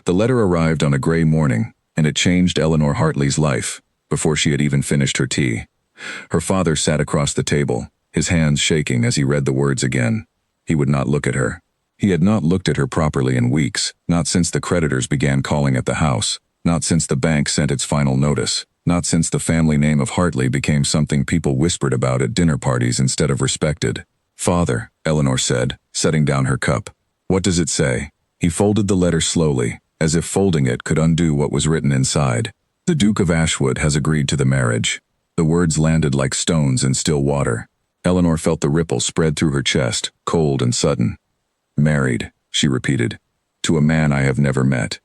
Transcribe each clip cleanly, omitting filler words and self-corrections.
The letter arrived on a gray morning, and it changed Eleanor Hartley's life, before she had even finished her tea. Her father sat across the table, his hands shaking as he read the words again. He would not look at her. He had not looked at her properly in weeks, not since the creditors began calling at the house, not since the bank sent its final notice, not since the family name of Hartley became something people whispered about at dinner parties instead of respected. "Father," Eleanor said, setting down her cup. "What does it say?" He folded the letter slowly, as if folding it could undo what was written inside. "The Duke of Ashwood has agreed to the marriage." The words landed like stones in still water. Eleanor felt the ripple spread through her chest, cold and sudden. "Married," she repeated, "to a man I have never met.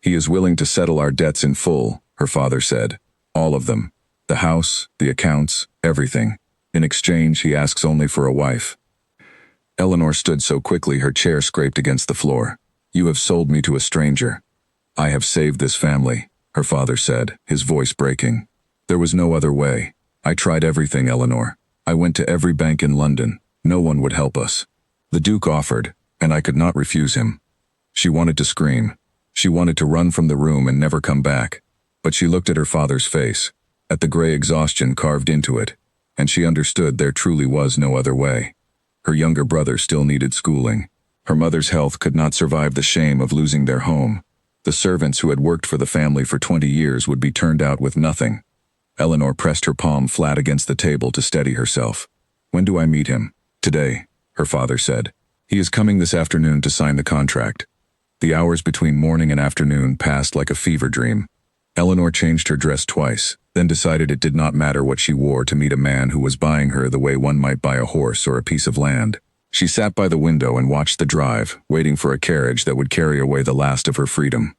He is willing to settle our debts in full," her father said. "All of them. The house, the accounts, everything. In exchange, he asks only for a wife." Eleanor stood so quickly her chair scraped against the floor. "You have sold me to a stranger." "I have saved this family," her father said, his voice breaking. "There was no other way. I tried everything, Eleanor. I went to every bank in London. No one would help us. The Duke offered, and I could not refuse him." She wanted to scream. She wanted to run from the room and never come back. But she looked at her father's face, at the gray exhaustion carved into it, and she understood there truly was no other way. Her younger brother still needed schooling. Her mother's health could not survive the shame of losing their home. The servants who had worked for the family for 20 years would be turned out with nothing. Eleanor pressed her palm flat against the table to steady herself. "When do I meet him?" "Today," her father said. "He is coming this afternoon to sign the contract." The hours between morning and afternoon passed like a fever dream. Eleanor changed her dress twice, then decided it did not matter what she wore to meet a man who was buying her the way one might buy a horse or a piece of land. She sat by the window and watched the drive, waiting for a carriage that would carry away the last of her freedom.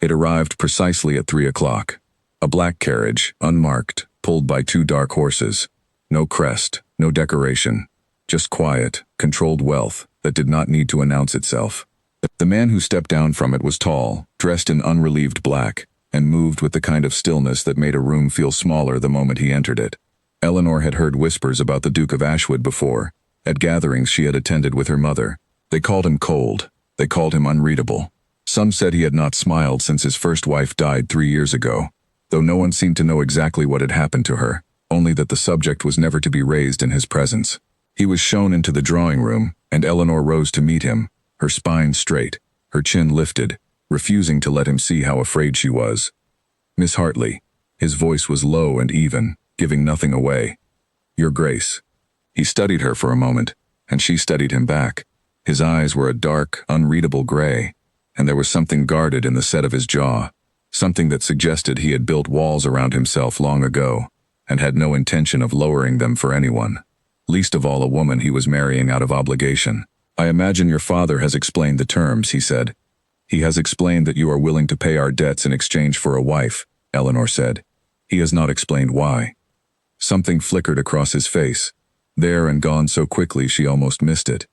It arrived precisely at 3 o'clock. A black carriage, unmarked, pulled by 2 dark horses. No crest, no decoration. Just quiet, controlled wealth that did not need to announce itself. The man who stepped down from it was tall, dressed in unrelieved black, and moved with the kind of stillness that made a room feel smaller the moment he entered it. Eleanor had heard whispers about the Duke of Ashwood before, at gatherings she had attended with her mother. They called him cold. They called him unreadable. Some said he had not smiled since his first wife died 3 years ago, though no one seemed to know exactly what had happened to her, only that the subject was never to be raised in his presence. He was shown into the drawing room, and Eleanor rose to meet him, her spine straight, her chin lifted, refusing to let him see how afraid she was. "Miss Hartley." His voice was low and even, giving nothing away. "Your Grace." He studied her for a moment, and she studied him back. His eyes were a dark, unreadable gray, and there was something guarded in the set of his jaw, something that suggested he had built walls around himself long ago, and had no intention of lowering them for anyone, least of all a woman he was marrying out of obligation. "I imagine your father has explained the terms," he said. "He has explained that you are willing to pay our debts in exchange for a wife," Eleanor said. "He has not explained why." Something flickered across his face, there and gone so quickly she almost missed it.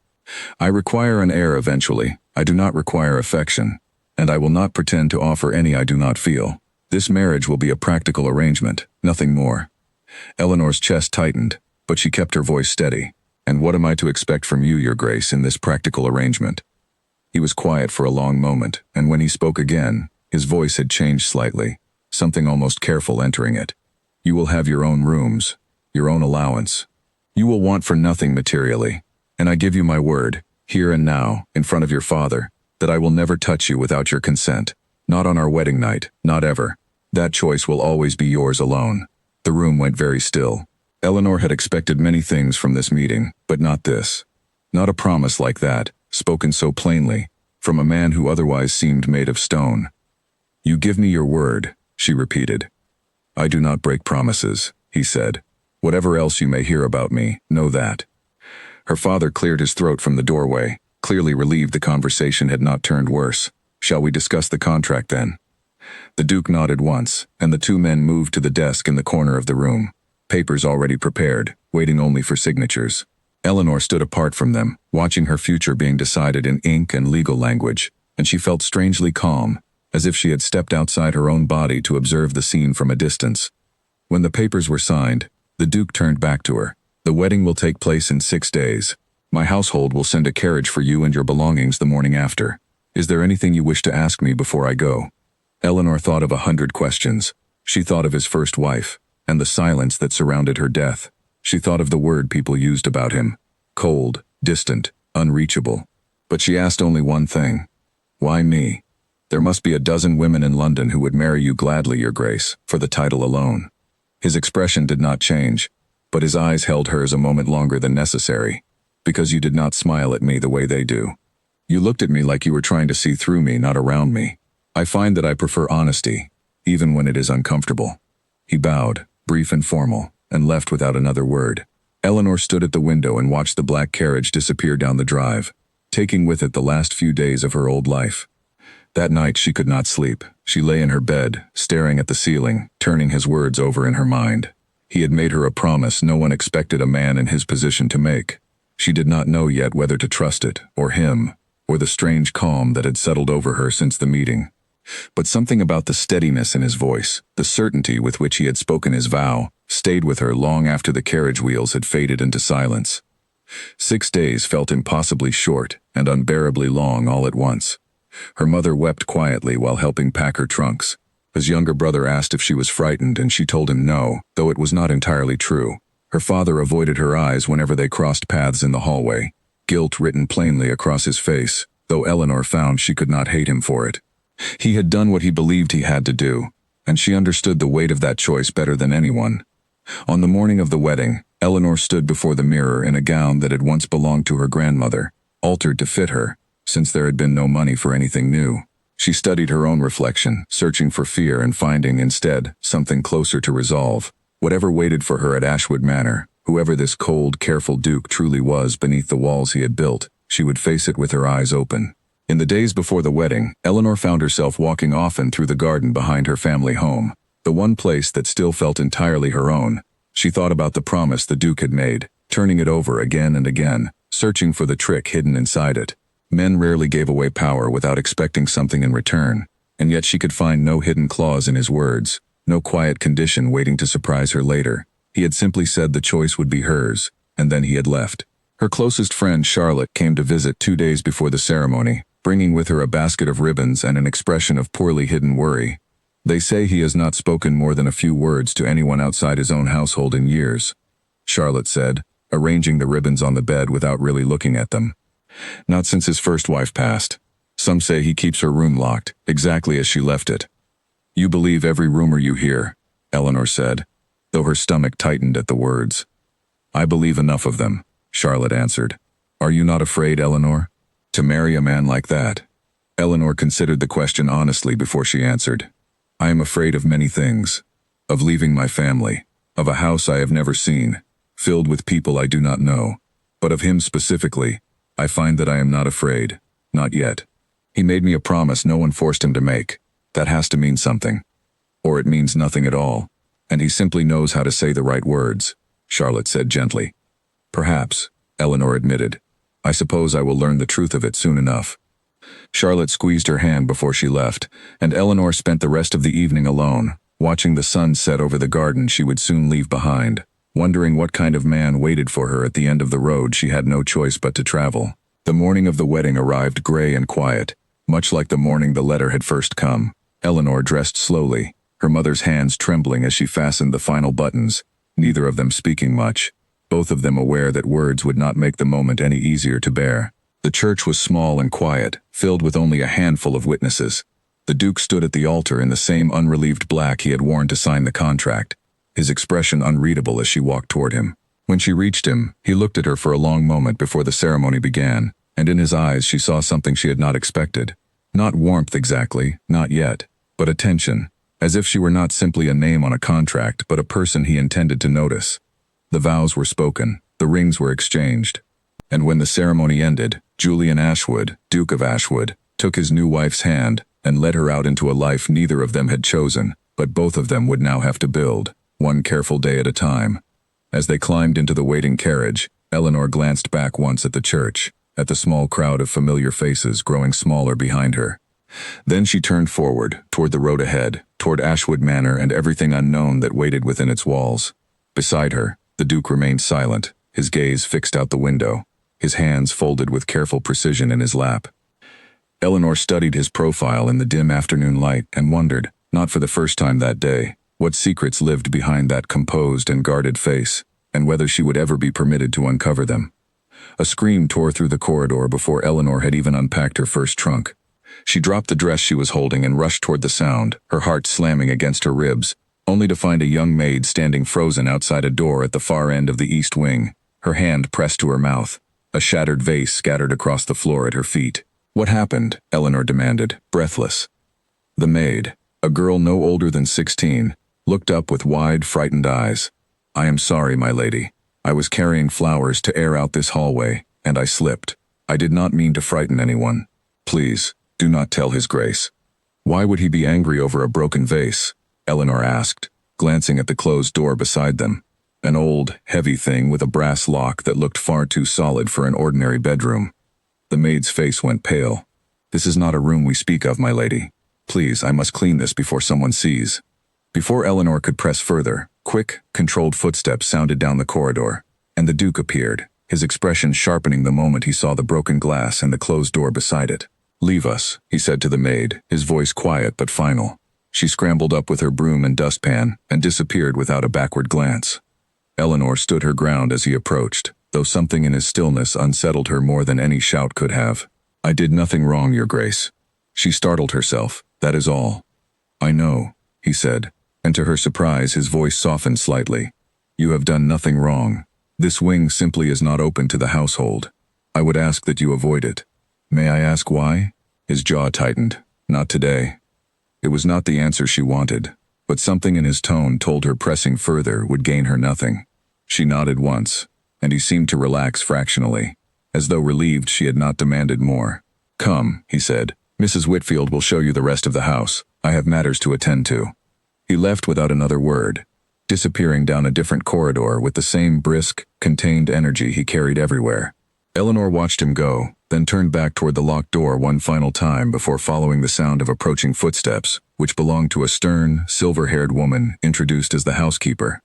"I require an heir eventually. I do not require affection, and I will not pretend to offer any I do not feel. This marriage will be a practical arrangement, nothing more." Eleanor's chest tightened, but she kept her voice steady. "And what am I to expect from you, Your Grace, in this practical arrangement?" He was quiet for a long moment, and when he spoke again, his voice had changed slightly, something almost careful entering it. "You will have your own rooms, your own allowance. You will want for nothing materially, and I give you my word, here and now, in front of your father, that I will never touch you without your consent. Not on our wedding night, not ever. That choice will always be yours alone." The room went very still. Eleanor had expected many things from this meeting, but not this. Not a promise like that, spoken so plainly, from a man who otherwise seemed made of stone. "You give me your word," she repeated. "I do not break promises," he said. "Whatever else you may hear about me, know that." Her father cleared his throat from the doorway, clearly relieved the conversation had not turned worse. "Shall we discuss the contract then?" The Duke nodded once, and the 2 men moved to the desk in the corner of the room, papers already prepared, waiting only for signatures. Eleanor stood apart from them, watching her future being decided in ink and legal language, and she felt strangely calm, as if she had stepped outside her own body to observe the scene from a distance. When the papers were signed, the Duke turned back to her. "The wedding will take place in 6 days. My household will send a carriage for you and your belongings the morning after. Is there anything you wish to ask me before I go? Eleanor thought of 100 questions. She thought of his first wife, and the silence that surrounded her death. She thought of the word people used about him: cold, distant, unreachable. But she asked only one thing. Why me? There must be a dozen women in London who would marry you gladly, Your Grace, for the title alone. His expression did not change, but his eyes held hers a moment longer than necessary. Because you did not smile at me the way they do. You looked at me like you were trying to see through me, not around me. I find that I prefer honesty, even when it is uncomfortable. He bowed, brief and formal, and left without another word. Eleanor stood at the window and watched the black carriage disappear down the drive, taking with it the last few days of her old life. That night she could not sleep. She lay in her bed, staring at the ceiling, turning his words over in her mind. He had made her a promise no one expected a man in his position to make. She did not know yet whether to trust it, or him, or the strange calm that had settled over her since the meeting. But something about the steadiness in his voice, the certainty with which he had spoken his vow, stayed with her long after the carriage wheels had faded into silence. 6 days felt impossibly short and unbearably long all at once. Her mother wept quietly while helping pack her trunks. His younger brother asked if she was frightened, and she told him no, though it was not entirely true. Her father avoided her eyes whenever they crossed paths in the hallway, guilt written plainly across his face, though Eleanor found she could not hate him for it. He had done what he believed he had to do, and she understood the weight of that choice better than anyone. On the morning of the wedding, Eleanor stood before the mirror in a gown that had once belonged to her grandmother, altered to fit her, since there had been no money for anything new. She studied her own reflection, searching for fear and finding, instead, something closer to resolve. Whatever waited for her at Ashwood Manor, whoever this cold, careful Duke truly was beneath the walls he had built, she would face it with her eyes open. In the days before the wedding, Eleanor found herself walking often through the garden behind her family home, the one place that still felt entirely her own. She thought about the promise the Duke had made, turning it over again and again, searching for the trick hidden inside it. Men rarely gave away power without expecting something in return, and yet she could find no hidden clause in his words, no quiet condition waiting to surprise her later. He had simply said the choice would be hers, and then he had left. Her closest friend Charlotte came to visit 2 days before the ceremony, bringing with her a basket of ribbons and an expression of poorly hidden worry. They say he has not spoken more than a few words to anyone outside his own household in years, Charlotte said, arranging the ribbons on the bed without really looking at them. Not since his first wife passed. Some say he keeps her room locked, exactly as she left it. You believe every rumor you hear, Eleanor said, though her stomach tightened at the words. I believe enough of them, Charlotte answered. Are you not afraid, Eleanor? To marry a man like that? Eleanor considered the question honestly before she answered. I am afraid of many things. Of leaving my family, of a house I have never seen, filled with people I do not know. But of him specifically, I find that I am not afraid. Not yet. He made me a promise no one forced him to make. That has to mean something. Or it means nothing at all. And he simply knows how to say the right words, Charlotte said gently. Perhaps, Eleanor admitted. I suppose I will learn the truth of it soon enough. Charlotte squeezed her hand before she left, and Eleanor spent the rest of the evening alone, watching the sun set over the garden she would soon leave behind, wondering what kind of man waited for her at the end of the road she had no choice but to travel. The morning of the wedding arrived gray and quiet, much like the morning the letter had first come. Eleanor dressed slowly, her mother's hands trembling as she fastened the final buttons, neither of them speaking much, both of them aware that words would not make the moment any easier to bear. The church was small and quiet, filled with only a handful of witnesses. The Duke stood at the altar in the same unrelieved black he had worn to sign the contract, his expression unreadable as she walked toward him. When she reached him, he looked at her for a long moment before the ceremony began, and in his eyes she saw something she had not expected. Not warmth exactly, not yet, but attention, as if she were not simply a name on a contract but a person he intended to notice. The vows were spoken, the rings were exchanged, and when the ceremony ended, Julian Ashwood, Duke of Ashwood, took his new wife's hand and led her out into a life neither of them had chosen, but both of them would now have to build, one careful day at a time. As they climbed into the waiting carriage, Eleanor glanced back once at the church, at the small crowd of familiar faces growing smaller behind her. Then she turned forward, toward the road ahead, toward Ashwood Manor and everything unknown that waited within its walls. Beside her, the Duke remained silent, his gaze fixed out the window, his hands folded with careful precision in his lap. Eleanor studied his profile in the dim afternoon light and wondered, not for the first time that day, what secrets lived behind that composed and guarded face, and whether she would ever be permitted to uncover them. A scream tore through the corridor before Eleanor had even unpacked her first trunk. She dropped the dress she was holding and rushed toward the sound, her heart slamming against her ribs, only to find a young maid standing frozen outside a door at the far end of the east wing, her hand pressed to her mouth, a shattered vase scattered across the floor at her feet. "What happened?" Eleanor demanded, breathless. The maid, a girl no older than 16, looked up with wide, frightened eyes. "I am sorry, my lady. I was carrying flowers to air out this hallway, and I slipped. I did not mean to frighten anyone. Please, do not tell His Grace." "Why would he be angry over a broken vase?" Eleanor asked, glancing at the closed door beside them. An old, heavy thing with a brass lock that looked far too solid for an ordinary bedroom. The maid's face went pale. "This is not a room we speak of, my lady. Please, I must clean this before someone sees." Before Eleanor could press further, quick, controlled footsteps sounded down the corridor, and the Duke appeared, his expression sharpening the moment he saw the broken glass and the closed door beside it. "Leave us," he said to the maid, his voice quiet but final. She scrambled up with her broom and dustpan and disappeared without a backward glance. Eleanor stood her ground as he approached, though something in his stillness unsettled her more than any shout could have. "I did nothing wrong, Your Grace." She startled herself, "That is all." "I know," he said, and to her surprise his voice softened slightly. "You have done nothing wrong. This wing simply is not open to the household. I would ask that you avoid it." "May I ask why?" His jaw tightened. "Not today." It was not the answer she wanted, but something in his tone told her pressing further would gain her nothing. She nodded once, and he seemed to relax fractionally, as though relieved she had not demanded more. "Come," he said. "Mrs. Whitfield will show you the rest of the house. I have matters to attend to." He left without another word, disappearing down a different corridor with the same brisk, contained energy he carried everywhere. Eleanor watched him go, then turned back toward the locked door one final time before following the sound of approaching footsteps, which belonged to a stern, silver-haired woman introduced as the housekeeper.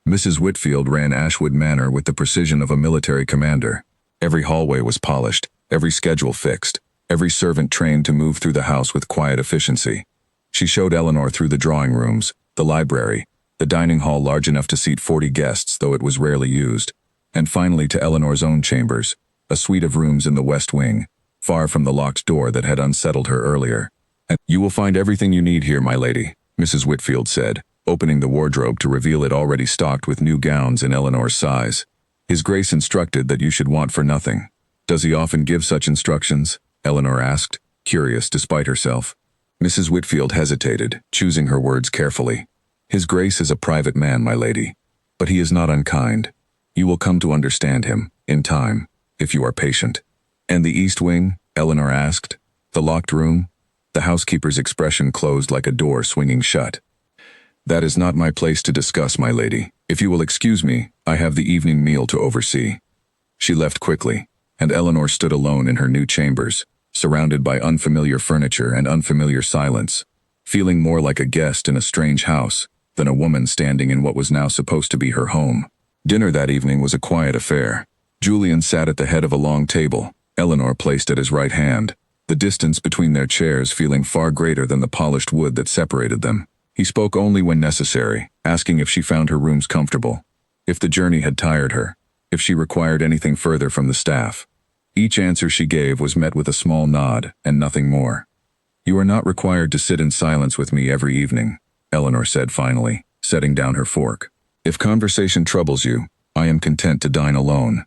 Mrs. Whitfield ran Ashwood Manor with the precision of a military commander. Every hallway was polished, every schedule fixed, every servant trained to move through the house with quiet efficiency. She showed Eleanor through the drawing rooms, the library, the dining hall large enough to seat 40 guests though it was rarely used, and finally to Eleanor's own chambers, a suite of rooms in the west wing, far from the locked door that had unsettled her earlier. "And you will find everything you need here, my lady," Mrs. Whitfield said, opening the wardrobe to reveal it already stocked with new gowns in Eleanor's size. "His Grace instructed that you should want for nothing." "Does he often give such instructions?" Eleanor asked, curious despite herself. Mrs. Whitfield hesitated, choosing her words carefully. "His Grace is a private man, my lady, but he is not unkind. You will come to understand him, in time, if you are patient." "And the East Wing?" Eleanor asked. "The locked room?" The housekeeper's expression closed like a door swinging shut. "That is not my place to discuss, my lady. If you will excuse me, I have the evening meal to oversee." She left quickly, and Eleanor stood alone in her new chambers, surrounded by unfamiliar furniture and unfamiliar silence, feeling more like a guest in a strange house than a woman standing in what was now supposed to be her home. Dinner that evening was a quiet affair. Julian sat at the head of a long table, Eleanor placed at his right hand, the distance between their chairs feeling far greater than the polished wood that separated them. He spoke only when necessary, asking if she found her rooms comfortable, if the journey had tired her, if she required anything further from the staff. Each answer she gave was met with a small nod and nothing more. "You are not required to sit in silence with me every evening," Eleanor said finally, setting down her fork. "If conversation troubles you, I am content to dine alone."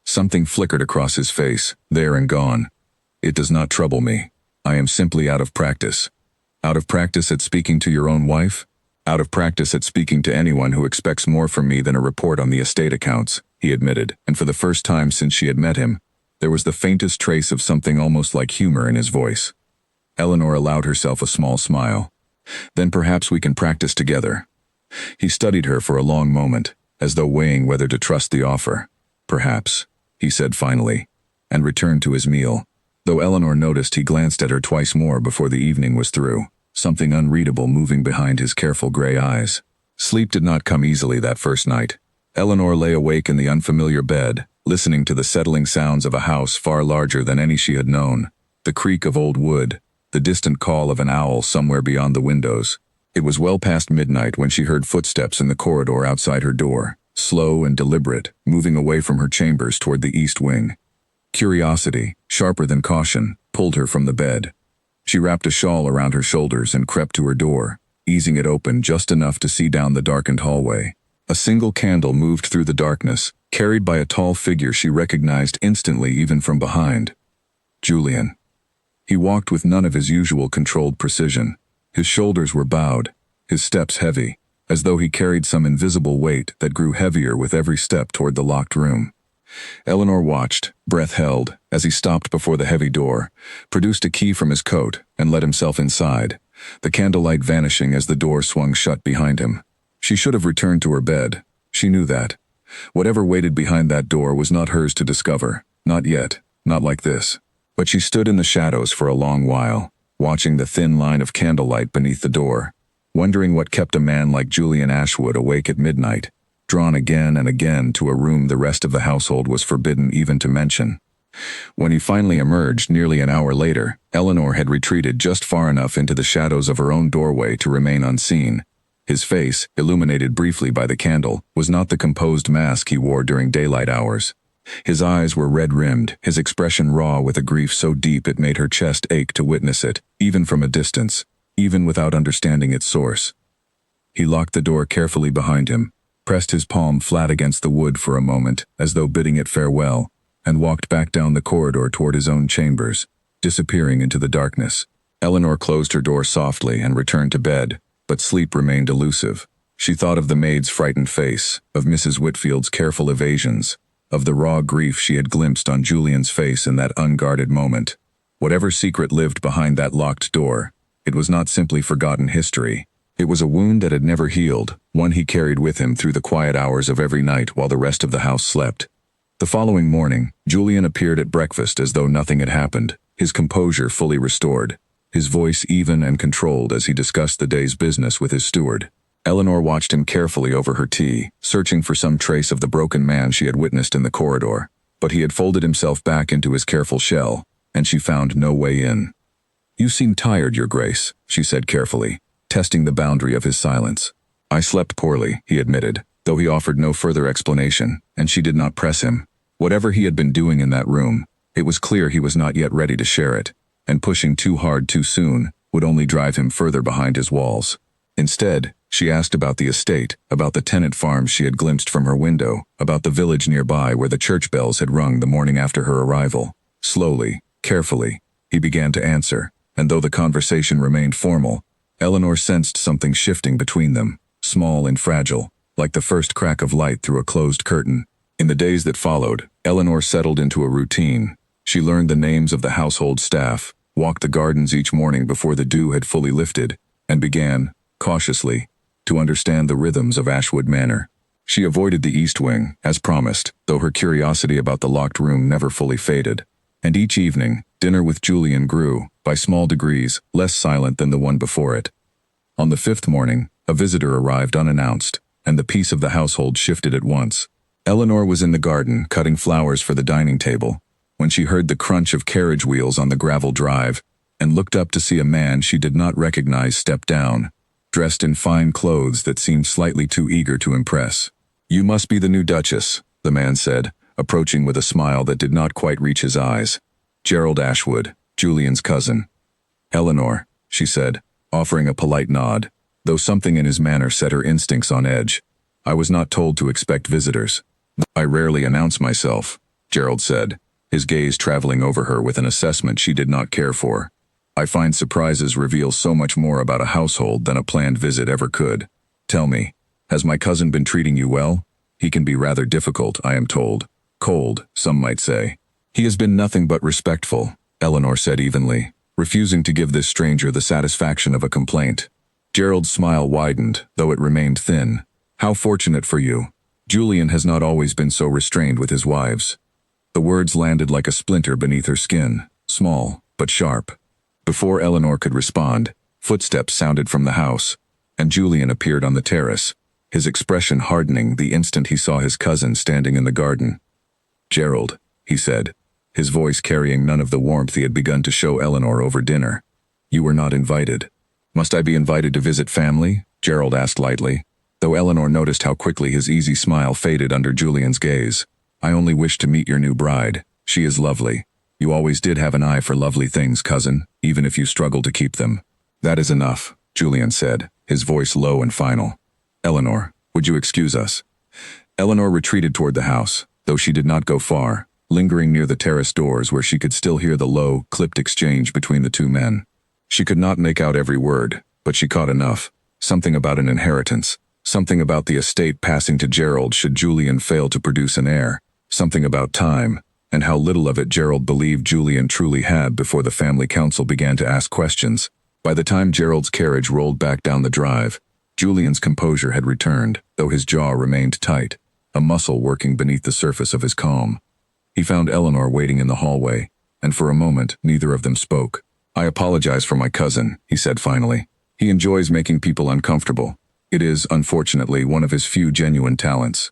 Something flickered across his face, there and gone. "It does not trouble me. I am simply out of practice." "Out of practice at speaking to your own wife?" "Out of practice at speaking to anyone who expects more from me than a report on the estate accounts," he admitted, and for the first time since she had met him, there was the faintest trace of something almost like humor in his voice. Eleanor allowed herself a small smile. "Then perhaps we can practice together." He studied her for a long moment, as though weighing whether to trust the offer. "Perhaps," he said finally, and returned to his meal, though Eleanor noticed he glanced at her twice more before the evening was through, something unreadable moving behind his careful gray eyes. Sleep did not come easily that first night. Eleanor lay awake in the unfamiliar bed, listening to the settling sounds of a house far larger than any she had known, The creak of old wood, the distant call of an owl somewhere beyond the windows. It was well past midnight when she heard footsteps in the corridor outside her door, slow and deliberate, moving away from her chambers toward the east wing. Curiosity, sharper than caution, pulled her from the bed. She wrapped a shawl around her shoulders and crept to her door, easing it open just enough to see down the darkened hallway. A single candle moved through the darkness, carried by a tall figure she recognized instantly even from behind. Julian. He walked with none of his usual controlled precision. His shoulders were bowed, his steps heavy, as though he carried some invisible weight that grew heavier with every step toward the locked room. Eleanor watched, breath held, as he stopped before the heavy door, produced a key from his coat, and let himself inside, the candlelight vanishing as the door swung shut behind him. She should have returned to her bed. She knew that. Whatever waited behind that door was not hers to discover. Not yet. Not like this. But she stood in the shadows for a long while, watching the thin line of candlelight beneath the door, wondering what kept a man like Julian Ashwood awake at midnight, drawn again and again to a room the rest of the household was forbidden even to mention. When he finally emerged nearly an hour later, Eleanor had retreated just far enough into the shadows of her own doorway to remain unseen. His face, illuminated briefly by the candle, was not the composed mask he wore during daylight hours. His eyes were red-rimmed, his expression raw with a grief so deep it made her chest ache to witness it, even from a distance, even without understanding its source. He locked the door carefully behind him, pressed his palm flat against the wood for a moment, as though bidding it farewell, and walked back down the corridor toward his own chambers, disappearing into the darkness. Eleanor closed her door softly and returned to bed, but sleep remained elusive. She thought of the maid's frightened face, of Mrs. Whitfield's careful evasions, of the raw grief she had glimpsed on Julian's face in that unguarded moment. Whatever secret lived behind that locked door, it was not simply forgotten history. It was a wound that had never healed, one he carried with him through the quiet hours of every night while the rest of the house slept. The following morning, Julian appeared at breakfast as though nothing had happened, his composure fully restored, his voice even and controlled as he discussed the day's business with his steward. Eleanor watched him carefully over her tea, searching for some trace of the broken man she had witnessed in the corridor, but he had folded himself back into his careful shell, and she found no way in. "You seem tired, Your Grace," she said carefully, testing the boundary of his silence. "I slept poorly," he admitted, though he offered no further explanation, and she did not press him. Whatever he had been doing in that room, it was clear he was not yet ready to share it, and pushing too hard too soon would only drive him further behind his walls. Instead, she asked about the estate, about the tenant farms she had glimpsed from her window, about the village nearby where the church bells had rung the morning after her arrival. Slowly, carefully, he began to answer, and though the conversation remained formal, Eleanor sensed something shifting between them, small and fragile, like the first crack of light through a closed curtain. In the days that followed, Eleanor settled into a routine. She learned the names of the household staff, walked the gardens each morning before the dew had fully lifted, and began, cautiously, to understand the rhythms of Ashwood Manor. She avoided the east wing, as promised, though her curiosity about the locked room never fully faded. And each evening, dinner with Julian grew, by small degrees, less silent than the one before it. On the fifth morning, a visitor arrived unannounced, and the peace of the household shifted at once. Eleanor was in the garden, cutting flowers for the dining table, when she heard the crunch of carriage wheels on the gravel drive, and looked up to see a man she did not recognize step down, dressed in fine clothes that seemed slightly too eager to impress. "You must be the new Duchess," the man said, approaching with a smile that did not quite reach his eyes. "Gerald Ashwood, Julian's cousin." "Eleanor," she said, offering a polite nod, though something in his manner set her instincts on edge. "I was not told to expect visitors." "I rarely announce myself," Gerald said, his gaze traveling over her with an assessment she did not care for. "I find surprises reveal so much more about a household than a planned visit ever could. Tell me, has my cousin been treating you well? He can be rather difficult, I am told. Cold, some might say." "He has been nothing but respectful," Eleanor said evenly, refusing to give this stranger the satisfaction of a complaint. Gerald's smile widened, though it remained thin. "How fortunate for you. Julian has not always been so restrained with his wives." The words landed like a splinter beneath her skin, small, but sharp. Before Eleanor could respond, footsteps sounded from the house, and Julian appeared on the terrace, his expression hardening the instant he saw his cousin standing in the garden. "Gerald," he said, his voice carrying none of the warmth he had begun to show Eleanor over dinner. "You were not invited." "Must I be invited to visit family?" Gerald asked lightly, though Eleanor noticed how quickly his easy smile faded under Julian's gaze. "I only wish to meet your new bride. She is lovely. You always did have an eye for lovely things, cousin, even if you struggle to keep them." "That is enough," Julian said, his voice low and final. "Eleanor, would you excuse us?" Eleanor retreated toward the house, though she did not go far, lingering near the terrace doors where she could still hear the low, clipped exchange between the two men. She could not make out every word, but she caught enough. Something about an inheritance, something about the estate passing to Gerald should Julian fail to produce an heir, something about time, and how little of it Gerald believed Julian truly had before the family council began to ask questions. By the time Gerald's carriage rolled back down the drive, Julian's composure had returned, though his jaw remained tight, a muscle working beneath the surface of his calm. He found Eleanor waiting in the hallway, and for a moment neither of them spoke. "I apologize for my cousin," he said finally. "He enjoys making people uncomfortable. It is, unfortunately, one of his few genuine talents."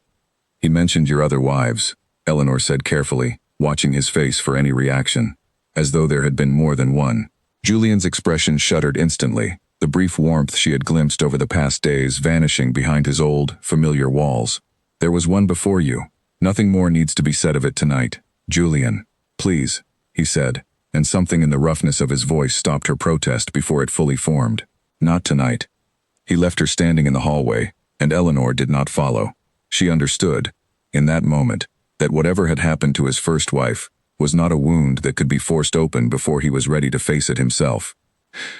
"He mentioned your other wives," Eleanor said carefully, watching his face for any reaction, as though there had been more than one. Julian's expression shuddered instantly, the brief warmth she had glimpsed over the past days vanishing behind his old, familiar walls. "There was one before you. Nothing more needs to be said of it tonight. Julian, please," he said, and something in the roughness of his voice stopped her protest before it fully formed. "Not tonight." He left her standing in the hallway, and Eleanor did not follow. She understood, in that moment, that whatever had happened to his first wife was not a wound that could be forced open before he was ready to face it himself.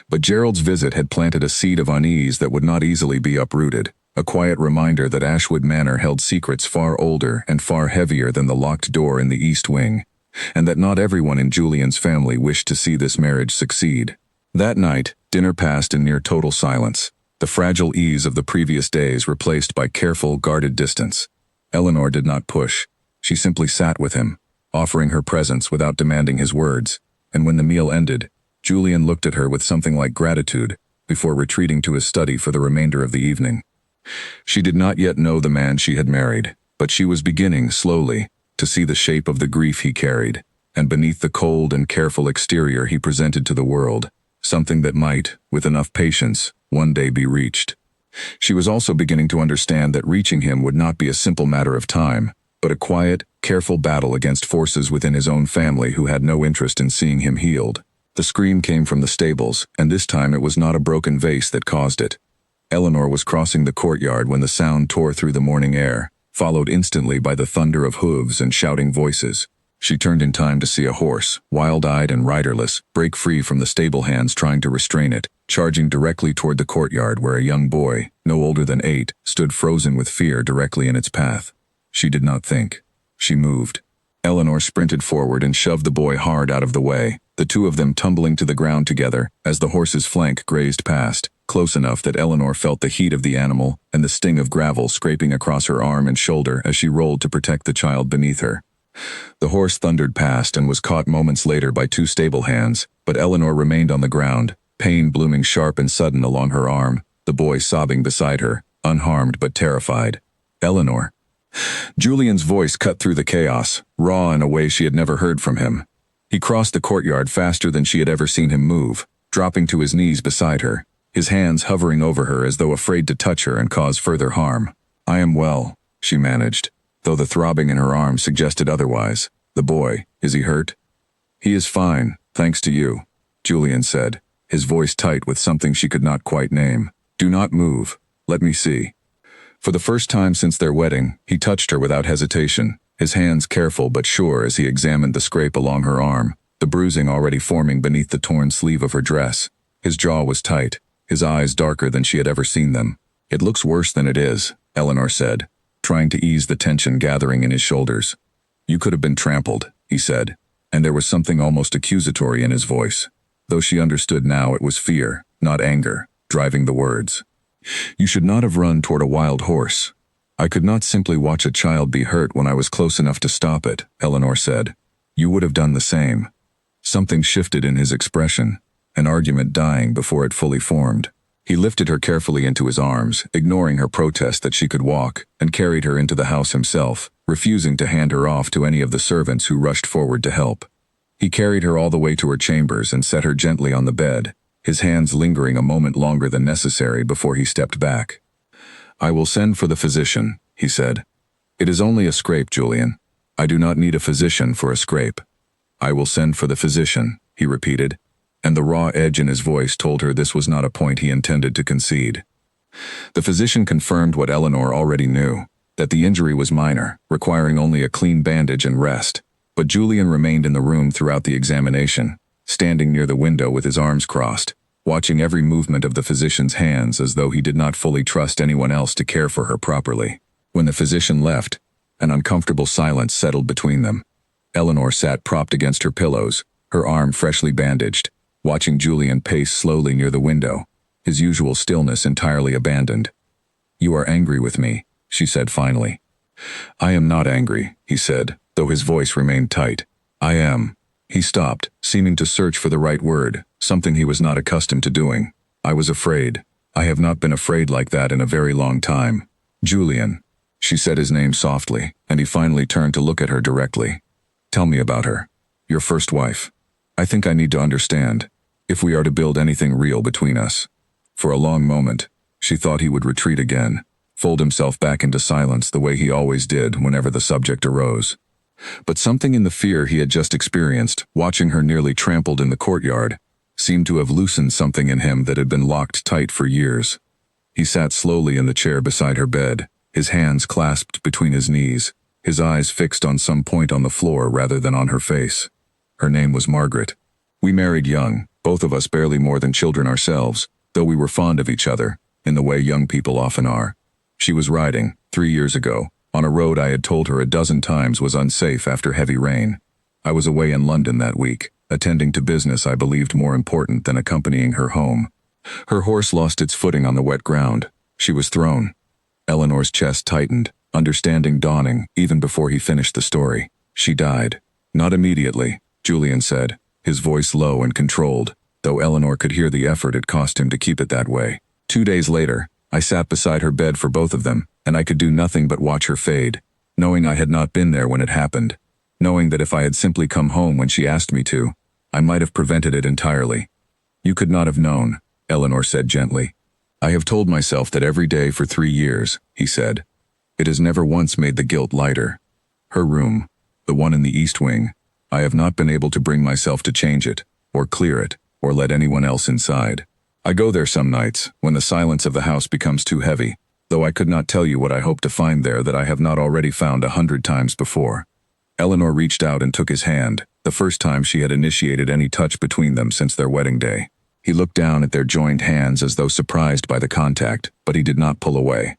But Gerald's visit had planted a seed of unease that would not easily be uprooted, a quiet reminder that Ashwood Manor held secrets far older and far heavier than the locked door in the East Wing, and that not everyone in Julian's family wished to see this marriage succeed. That night, dinner passed in near total silence, the fragile ease of the previous days replaced by careful, guarded distance. Eleanor did not push. She simply sat with him, offering her presence without demanding his words, and when the meal ended, Julian looked at her with something like gratitude before retreating to his study for the remainder of the evening. She did not yet know the man she had married, but she was beginning, slowly, to see the shape of the grief he carried, and beneath the cold and careful exterior he presented to the world, something that might, with enough patience, one day be reached. She was also beginning to understand that reaching him would not be a simple matter of time, but a quiet, careful battle against forces within his own family who had no interest in seeing him healed. The scream came from the stables, and this time it was not a broken vase that caused it. Eleanor was crossing the courtyard when the sound tore through the morning air, followed instantly by the thunder of hooves and shouting voices. She turned in time to see a horse, wild-eyed and riderless, break free from the stable hands trying to restrain it, charging directly toward the courtyard where a young boy, no older than 8, stood frozen with fear directly in its path. She did not think. She moved. Eleanor sprinted forward and shoved the boy hard out of the way, the two of them tumbling to the ground together as the horse's flank grazed past, close enough that Eleanor felt the heat of the animal and the sting of gravel scraping across her arm and shoulder as she rolled to protect the child beneath her. The horse thundered past and was caught moments later by 2 stable hands, but Eleanor remained on the ground, pain blooming sharp and sudden along her arm, the boy sobbing beside her, unharmed but terrified. "Eleanor." Julian's voice cut through the chaos, raw in a way she had never heard from him. He crossed the courtyard faster than she had ever seen him move, dropping to his knees beside her, his hands hovering over her as though afraid to touch her and cause further harm. "I am well," she managed, though the throbbing in her arm suggested otherwise. "The boy, is he hurt?" "He is fine, thanks to you," Julian said, his voice tight with something she could not quite name. "Do not move. Let me see." For the first time since their wedding, he touched her without hesitation, his hands careful but sure as he examined the scrape along her arm, the bruising already forming beneath the torn sleeve of her dress. His jaw was tight, his eyes darker than she had ever seen them. "It looks worse than it is," Eleanor said, trying to ease the tension gathering in his shoulders. "You could have been trampled," he said, and there was something almost accusatory in his voice. Though she understood now it was fear, not anger, driving the words. "You should not have run toward a wild horse. I could not simply watch a child be hurt when I was close enough to stop it," Eleanor said. "You would have done the same." Something shifted in his expression, an argument dying before it fully formed. He lifted her carefully into his arms, ignoring her protest that she could walk, and carried her into the house himself, refusing to hand her off to any of the servants who rushed forward to help. He carried her all the way to her chambers and set her gently on the bed, his hands lingering a moment longer than necessary before he stepped back. "I will send for the physician," he said. "It is only a scrape, Julian. I do not need a physician for a scrape." "I will send for the physician," he repeated, and the raw edge in his voice told her this was not a point he intended to concede. The physician confirmed what Eleanor already knew, that the injury was minor, requiring only a clean bandage and rest, but Julian remained in the room throughout the examination, standing near the window with his arms crossed, watching every movement of the physician's hands as though he did not fully trust anyone else to care for her properly. When the physician left, an uncomfortable silence settled between them. Eleanor sat propped against her pillows, her arm freshly bandaged, watching Julian pace slowly near the window, his usual stillness entirely abandoned. "You are angry with me," she said finally. "I am not angry," he said, though his voice remained tight. "I am." He stopped, seeming to search for the right word, something he was not accustomed to doing. "I was afraid. I have not been afraid like that in a very long time." "Julian." She said his name softly, and he finally turned to look at her directly. "Tell me about her. Your first wife. I think I need to understand, if we are to build anything real between us." For a long moment, she thought he would retreat again, fold himself back into silence the way he always did whenever the subject arose. But something in the fear he had just experienced, watching her nearly trampled in the courtyard, seemed to have loosened something in him that had been locked tight for years. He sat slowly in the chair beside her bed, his hands clasped between his knees, his eyes fixed on some point on the floor rather than on her face. Her name was Margaret. "We married young, both of us barely more than children ourselves, though we were fond of each other, in the way young people often are. She was riding, 3 years ago, on a road I had told her a dozen times was unsafe after heavy rain. I was away in London that week, attending to business I believed more important than accompanying her home. Her horse lost its footing on the wet ground. She was thrown." Eleanor's chest tightened, understanding dawning even before he finished the story. "She died." "Not immediately," Julian said, his voice low and controlled, though Eleanor could hear the effort it cost him to keep it that way. 2 days later, I sat beside her bed for both of them, and I could do nothing but watch her fade, knowing I had not been there when it happened, knowing that if I had simply come home when she asked me to, I might have prevented it entirely. "You could not have known," Eleanor said gently. "I have told myself that every day for 3 years," he said. "It has never once made the guilt lighter. Her room, the one in the East Wing, I have not been able to bring myself to change it, or clear it, or let anyone else inside. I go there some nights, when the silence of the house becomes too heavy, though I could not tell you what I hope to find there that I have not already found 100 times before." Eleanor reached out and took his hand, the first time she had initiated any touch between them since their wedding day. He looked down at their joined hands as though surprised by the contact, but he did not pull away.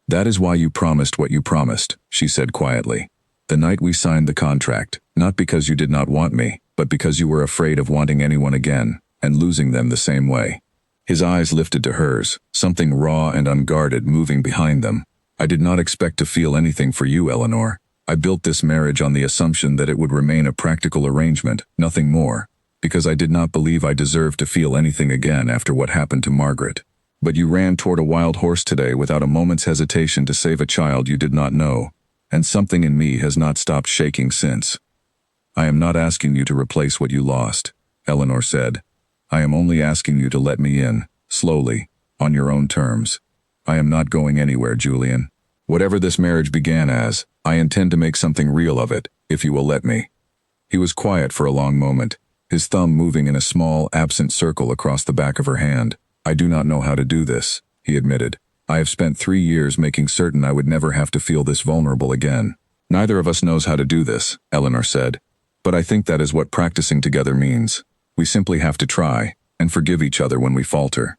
"That is why you promised what you promised," she said quietly. "The night we signed the contract, not because you did not want me, but because you were afraid of wanting anyone again, and losing them the same way." His eyes lifted to hers, something raw and unguarded moving behind them. "I did not expect to feel anything for you, Eleanor. I built this marriage on the assumption that it would remain a practical arrangement, nothing more, because I did not believe I deserved to feel anything again after what happened to Margaret. But you ran toward a wild horse today without a moment's hesitation to save a child you did not know, and something in me has not stopped shaking since." "I am not asking you to replace what you lost," Eleanor said. "I am only asking you to let me in, slowly, on your own terms. I am not going anywhere, Julian. Whatever this marriage began as, I intend to make something real of it, if you will let me." He was quiet for a long moment, his thumb moving in a small, absent circle across the back of her hand. "I do not know how to do this," he admitted. "I have spent 3 years making certain I would never have to feel this vulnerable again." "Neither of us knows how to do this," Eleanor said. "But I think that is what practicing together means. We simply have to try, and forgive each other when we falter."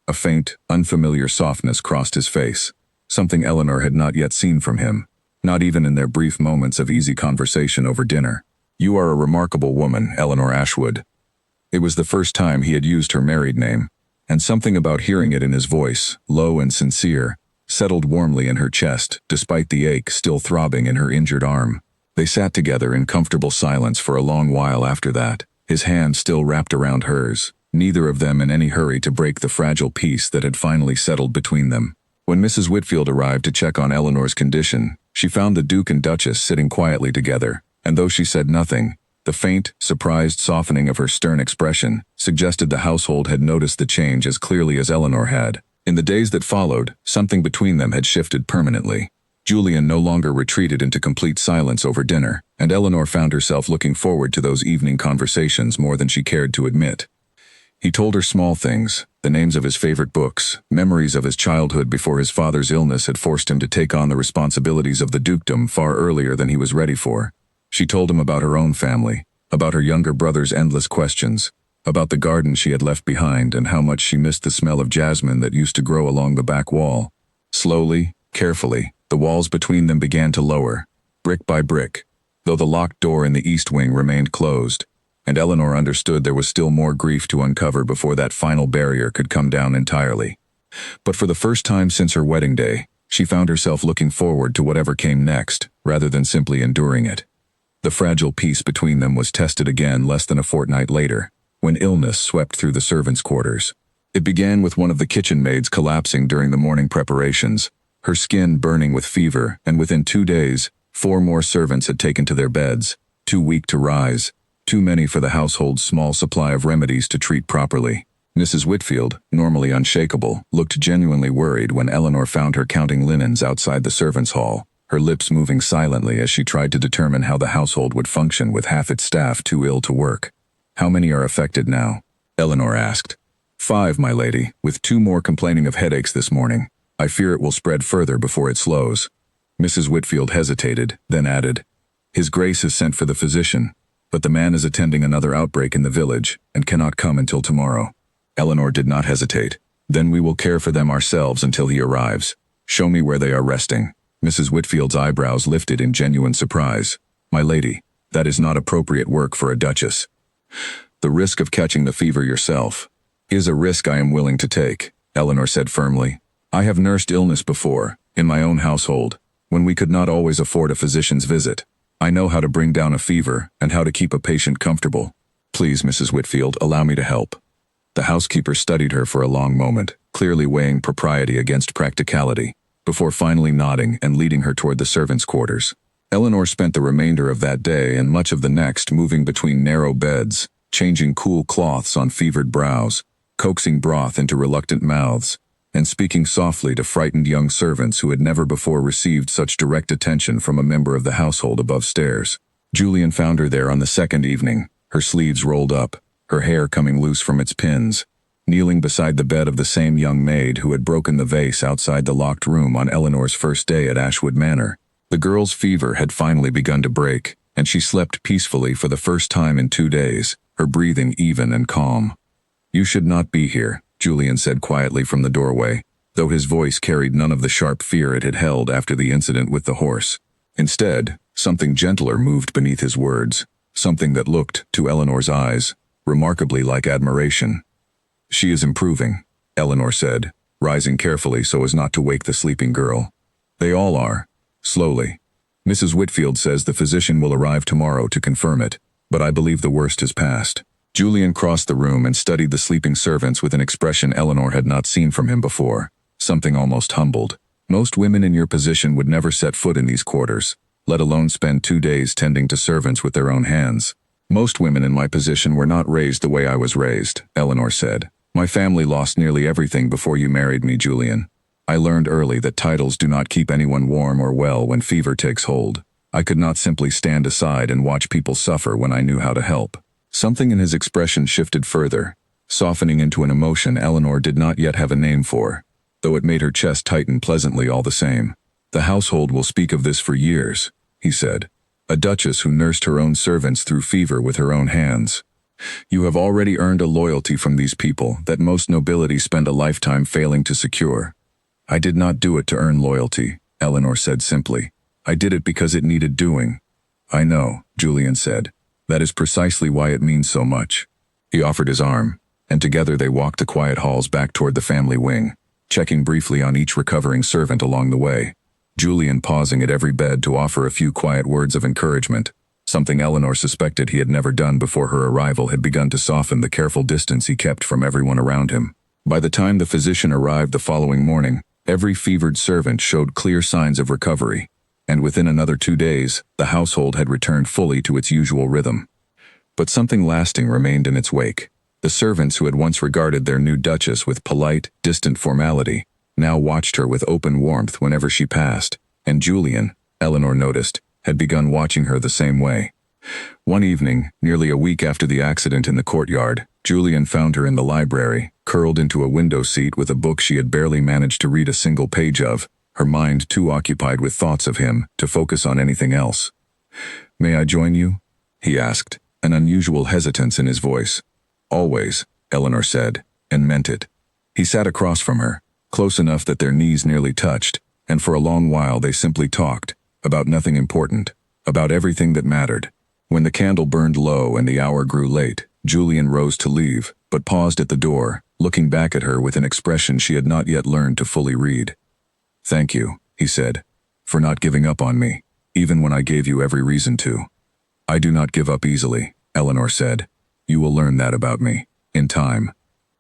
A faint, unfamiliar softness crossed his face, something Eleanor had not yet seen from him, not even in their brief moments of easy conversation over dinner. "You are a remarkable woman, Eleanor Ashwood." It was the first time he had used her married name, and something about hearing it in his voice, low and sincere, settled warmly in her chest, despite the ache still throbbing in her injured arm. They sat together in comfortable silence for a long while after that, his hand still wrapped around hers, neither of them in any hurry to break the fragile peace that had finally settled between them. When Mrs. Whitfield arrived to check on Eleanor's condition, She found the Duke and Duchess sitting quietly together, and though she said nothing, the faint, surprised softening of her stern expression suggested the household had noticed the change as clearly as Eleanor had. In the days that followed, something between them had shifted permanently. Julian no longer retreated into complete silence over dinner, and Eleanor found herself looking forward to those evening conversations more than she cared to admit. He told her small things, the names of his favorite books, memories of his childhood before his father's illness had forced him to take on the responsibilities of the dukedom far earlier than he was ready for. She told him about her own family, about her younger brother's endless questions, about the garden she had left behind and how much she missed the smell of jasmine that used to grow along the back wall. Slowly, carefully, the walls between them began to lower, brick by brick, though the locked door in the east wing remained closed, and Eleanor understood there was still more grief to uncover before that final barrier could come down entirely. But for the first time since her wedding day, she found herself looking forward to whatever came next, rather than simply enduring it. The fragile peace between them was tested again less than a fortnight later, when illness swept through the servants' quarters. It began with one of the kitchen maids collapsing during the morning preparations, her skin burning with fever, and within 2 days, 4 more servants had taken to their beds, too weak to rise, too many for the household's small supply of remedies to treat properly. Mrs. Whitfield, normally unshakable, looked genuinely worried when Eleanor found her counting linens outside the servants' hall, her lips moving silently as she tried to determine how the household would function with half its staff too ill to work. "How many are affected now?" Eleanor asked. "5, my lady, with 2 more complaining of headaches this morning. I fear it will spread further before it slows." Mrs. Whitfield hesitated, then added, "His Grace has sent for the physician, but the man is attending another outbreak in the village and cannot come until tomorrow." Eleanor did not hesitate. "Then we will care for them ourselves until he arrives. Show me where they are resting." Mrs. Whitfield's eyebrows lifted in genuine surprise. "My lady, that is not appropriate work for a duchess." "The risk of catching the fever yourself is a risk I am willing to take," Eleanor said firmly. "I have nursed illness before, in my own household, when we could not always afford a physician's visit. I know how to bring down a fever and how to keep a patient comfortable. Please, Mrs. Whitfield, allow me to help." The housekeeper studied her for a long moment, clearly weighing propriety against practicality, before finally nodding and leading her toward the servants' quarters. Eleanor spent the remainder of that day and much of the next moving between narrow beds, changing cool cloths on fevered brows, coaxing broth into reluctant mouths, and speaking softly to frightened young servants who had never before received such direct attention from a member of the household above stairs. Julian found her there on the second evening, her sleeves rolled up, her hair coming loose from its pins, kneeling beside the bed of the same young maid who had broken the vase outside the locked room on Eleanor's first day at Ashwood Manor. The girl's fever had finally begun to break, and she slept peacefully for the first time in 2 days, her breathing even and calm. "You should not be here," Julian said quietly from the doorway, though his voice carried none of the sharp fear it had held after the incident with the horse. Instead, something gentler moved beneath his words, something that looked, to Eleanor's eyes, remarkably like admiration. "She is improving," Eleanor said, rising carefully so as not to wake the sleeping girl. "They all are. Slowly. Mrs. Whitfield says the physician will arrive tomorrow to confirm it, but I believe the worst has passed." Julian crossed the room and studied the sleeping servants with an expression Eleanor had not seen from him before, something almost humbled. "Most women in your position would never set foot in these quarters, let alone spend 2 days tending to servants with their own hands. Most women in my position were not raised the way I was raised," Eleanor said. "My family lost nearly everything before you married me, Julian. I learned early that titles do not keep anyone warm or well when fever takes hold. I could not simply stand aside and watch people suffer when I knew how to help." Something in his expression shifted further, softening into an emotion Eleanor did not yet have a name for, though it made her chest tighten pleasantly all the same. "The household will speak of this for years," he said. "A duchess who nursed her own servants through fever with her own hands. You have already earned a loyalty from these people that most nobility spend a lifetime failing to secure." "I did not do it to earn loyalty," Eleanor said simply. "I did it because it needed doing." "I know," Julian said. "That is precisely why it means so much." He offered his arm, and together they walked the quiet halls back toward the family wing, checking briefly on each recovering servant along the way, Julian pausing at every bed to offer a few quiet words of encouragement. Something Eleanor suspected he had never done before her arrival had begun to soften the careful distance he kept from everyone around him. By the time the physician arrived the following morning, every fevered servant showed clear signs of recovery. and within another 2 days, the household had returned fully to its usual rhythm. But something lasting remained in its wake. The servants who had once regarded their new duchess with polite, distant formality now watched her with open warmth whenever she passed, and Julian, Eleanor noticed, had begun watching her the same way. One evening, nearly a week after the accident in the courtyard, Julian found her in the library, curled into a window seat with a book she had barely managed to read a single page of, her mind too occupied with thoughts of him to focus on anything else. "May I join you?" he asked, an unusual hesitance in his voice. "Always," Eleanor said, and meant it. He sat across from her, close enough that their knees nearly touched, and for a long while they simply talked, about nothing important, about everything that mattered. When the candle burned low and the hour grew late, Julian rose to leave, but paused at the door, looking back at her with an expression she had not yet learned to fully read. "Thank you," he said, "for not giving up on me, even when I gave you every reason to." "I do not give up easily," Eleanor said. "You will learn that about me, in time."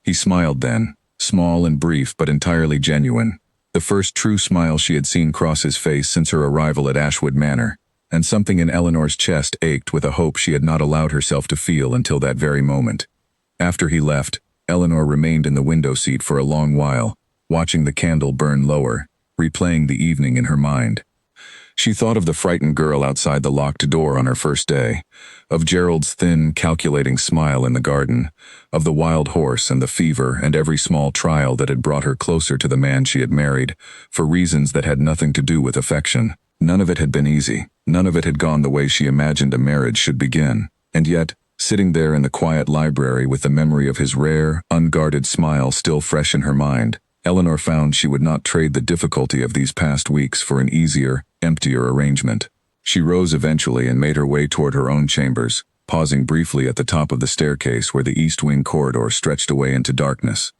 He smiled then, small and brief but entirely genuine, the first true smile she had seen cross his face since her arrival at Ashwood Manor, and something in Eleanor's chest ached with a hope she had not allowed herself to feel until that very moment. After he left, Eleanor remained in the window seat for a long while, watching the candle burn lower, replaying the evening in her mind. She thought of the frightened girl outside the locked door on her first day, of Gerald's thin, calculating smile in the garden, of the wild horse and the fever and every small trial that had brought her closer to the man she had married, for reasons that had nothing to do with affection. None of it had been easy, none of it had gone the way she imagined a marriage should begin, and yet, sitting there in the quiet library with the memory of his rare, unguarded smile still fresh in her mind, Eleanor found she would not trade the difficulty of these past weeks for an easier, emptier arrangement. She rose eventually and made her way toward her own chambers, pausing briefly at the top of the staircase where the east wing corridor stretched away into darkness.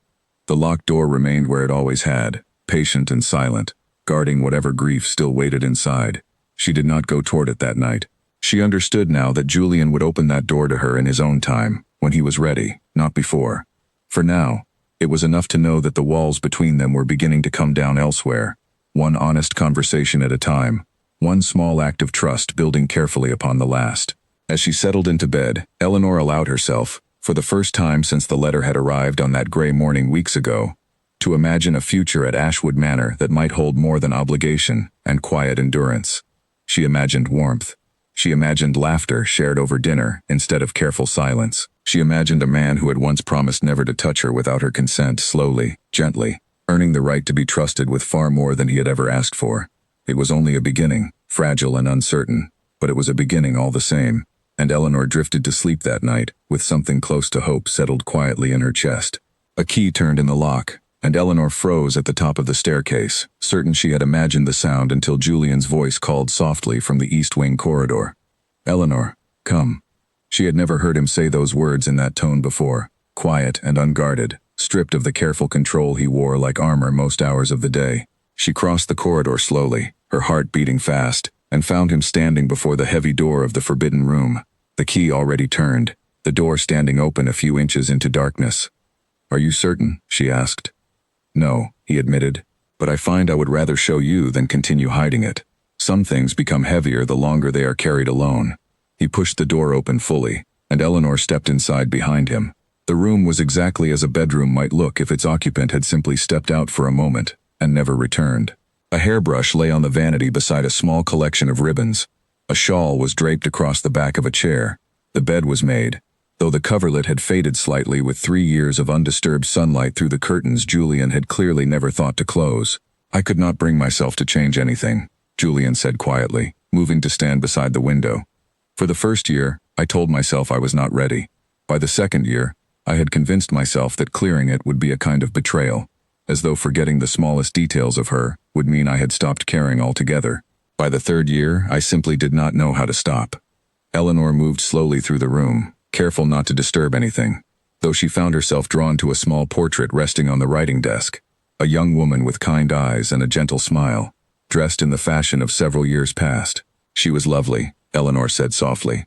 The locked door remained where it always had, patient and silent, guarding whatever grief still waited inside. She did not go toward it that night. She understood now that Julian would open that door to her in his own time, when he was ready, not before. For now, it was enough to know that the walls between them were beginning to come down elsewhere, one honest conversation at a time, one small act of trust building carefully upon the last. As she settled into bed, Eleanor allowed herself, for the first time since the letter had arrived on that gray morning weeks ago, to imagine a future at Ashwood Manor that might hold more than obligation and quiet endurance. She imagined warmth. She imagined laughter shared over dinner instead of careful silence. She imagined a man who had once promised never to touch her without her consent slowly, gently, earning the right to be trusted with far more than he had ever asked for. It was only a beginning, fragile and uncertain, but it was a beginning all the same, and Eleanor drifted to sleep that night with something close to hope settled quietly in her chest. A key turned in the lock, and Eleanor froze at the top of the staircase, certain she had imagined the sound until Julian's voice called softly from the east wing corridor. "Eleanor, come." She had never heard him say those words in that tone before, quiet and unguarded, stripped of the careful control he wore like armor most hours of the day. She crossed the corridor slowly, her heart beating fast, and found him standing before the heavy door of the forbidden room, the key already turned, the door standing open a few inches into darkness. "Are you certain?" she asked. "No," he admitted, "but I find I would rather show you than continue hiding it. Some things become heavier the longer they are carried alone." He pushed the door open fully, and Eleanor stepped inside behind him. The room was exactly as a bedroom might look if its occupant had simply stepped out for a moment and never returned. A hairbrush lay on the vanity beside a small collection of ribbons. A shawl was draped across the back of a chair. The bed was made, though the coverlet had faded slightly with 3 years of undisturbed sunlight through the curtains Julian had clearly never thought to close. "I could not bring myself to change anything," Julian said quietly, moving to stand beside the window. "For the first year, I told myself I was not ready. By the second year, I had convinced myself that clearing it would be a kind of betrayal, as though forgetting the smallest details of her would mean I had stopped caring altogether. By the third year, I simply did not know how to stop." Eleanor moved slowly through the room, careful not to disturb anything, though she found herself drawn to a small portrait resting on the writing desk, a young woman with kind eyes and a gentle smile, dressed in the fashion of several years past. She was lovely, Eleanor said softly.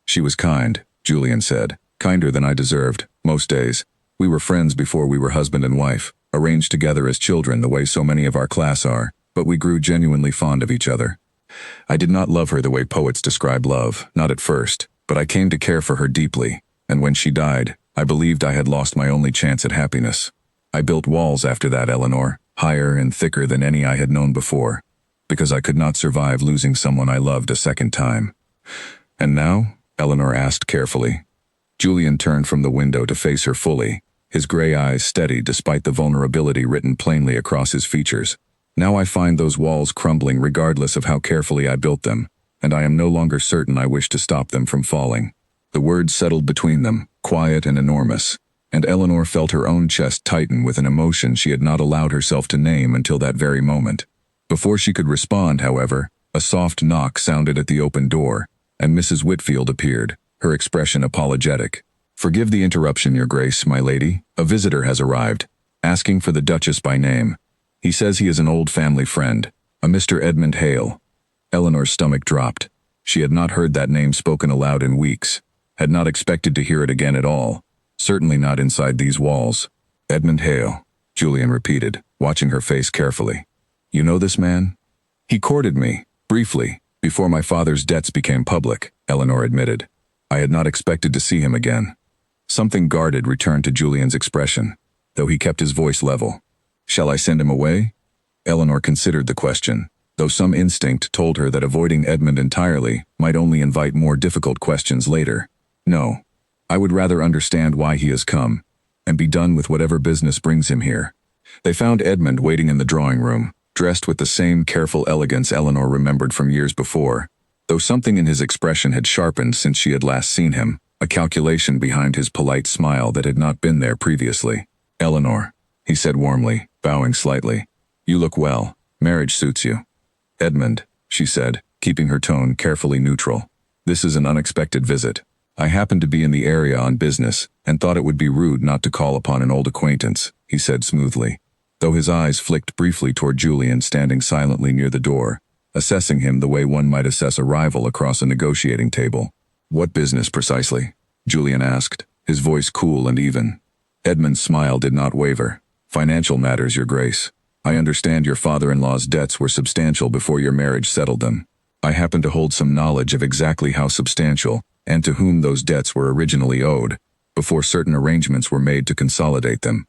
"She was kind," Julian said, "kinder than I deserved, most days. We were friends before we were husband and wife, arranged together as children the way so many of our class are, but we grew genuinely fond of each other. I did not love her the way poets describe love, not at first, but I came to care for her deeply, and when she died, I believed I had lost my only chance at happiness. I built walls after that, Eleanor, higher and thicker than any I had known before, because I could not survive losing someone I loved a second time. And now? Eleanor asked carefully. Julian turned from the window to face her fully, his gray eyes steady despite the vulnerability written plainly across his features. Now I find those walls crumbling regardless of how carefully I built them, and I am no longer certain I wish to stop them from falling. The words settled between them, quiet and enormous, and Eleanor felt her own chest tighten with an emotion she had not allowed herself to name until that very moment. Before she could respond, however, a soft knock sounded at the open door, and Mrs. Whitfield appeared, her expression apologetic. "Forgive the interruption, Your Grace, my lady. A visitor has arrived, asking for the Duchess by name. He says he is an old family friend, a Mr. Edmund Hale." Eleanor's stomach dropped. She had not heard that name spoken aloud in weeks, had not expected to hear it again at all, certainly not inside these walls. "Edmund Hale," Julian repeated, watching her face carefully. "You know this man?" "He courted me, briefly, before my father's debts became public," Eleanor admitted. "I had not expected to see him again." Something guarded returned to Julian's expression, though he kept his voice level. "Shall I send him away?" Eleanor considered the question, though some instinct told her that avoiding Edmund entirely might only invite more difficult questions later. "No. I would rather understand why he has come, and be done with whatever business brings him here." They found Edmund waiting in the drawing room, dressed with the same careful elegance Eleanor remembered from years before, though something in his expression had sharpened since she had last seen him, a calculation behind his polite smile that had not been there previously. "Eleanor," he said warmly, bowing slightly. "You look well. Marriage suits you." "Edmund," she said, keeping her tone carefully neutral. "This is an unexpected visit. I happened to be in the area on business, and thought it would be rude not to call upon an old acquaintance," he said smoothly, though his eyes flicked briefly toward Julian standing silently near the door, assessing him the way one might assess a rival across a negotiating table. "What business precisely?" Julian asked, his voice cool and even. Edmund's smile did not waver. "Financial matters, Your Grace. I understand your father-in-law's debts were substantial before your marriage settled them. I happen to hold some knowledge of exactly how substantial and to whom those debts were originally owed, before certain arrangements were made to consolidate them."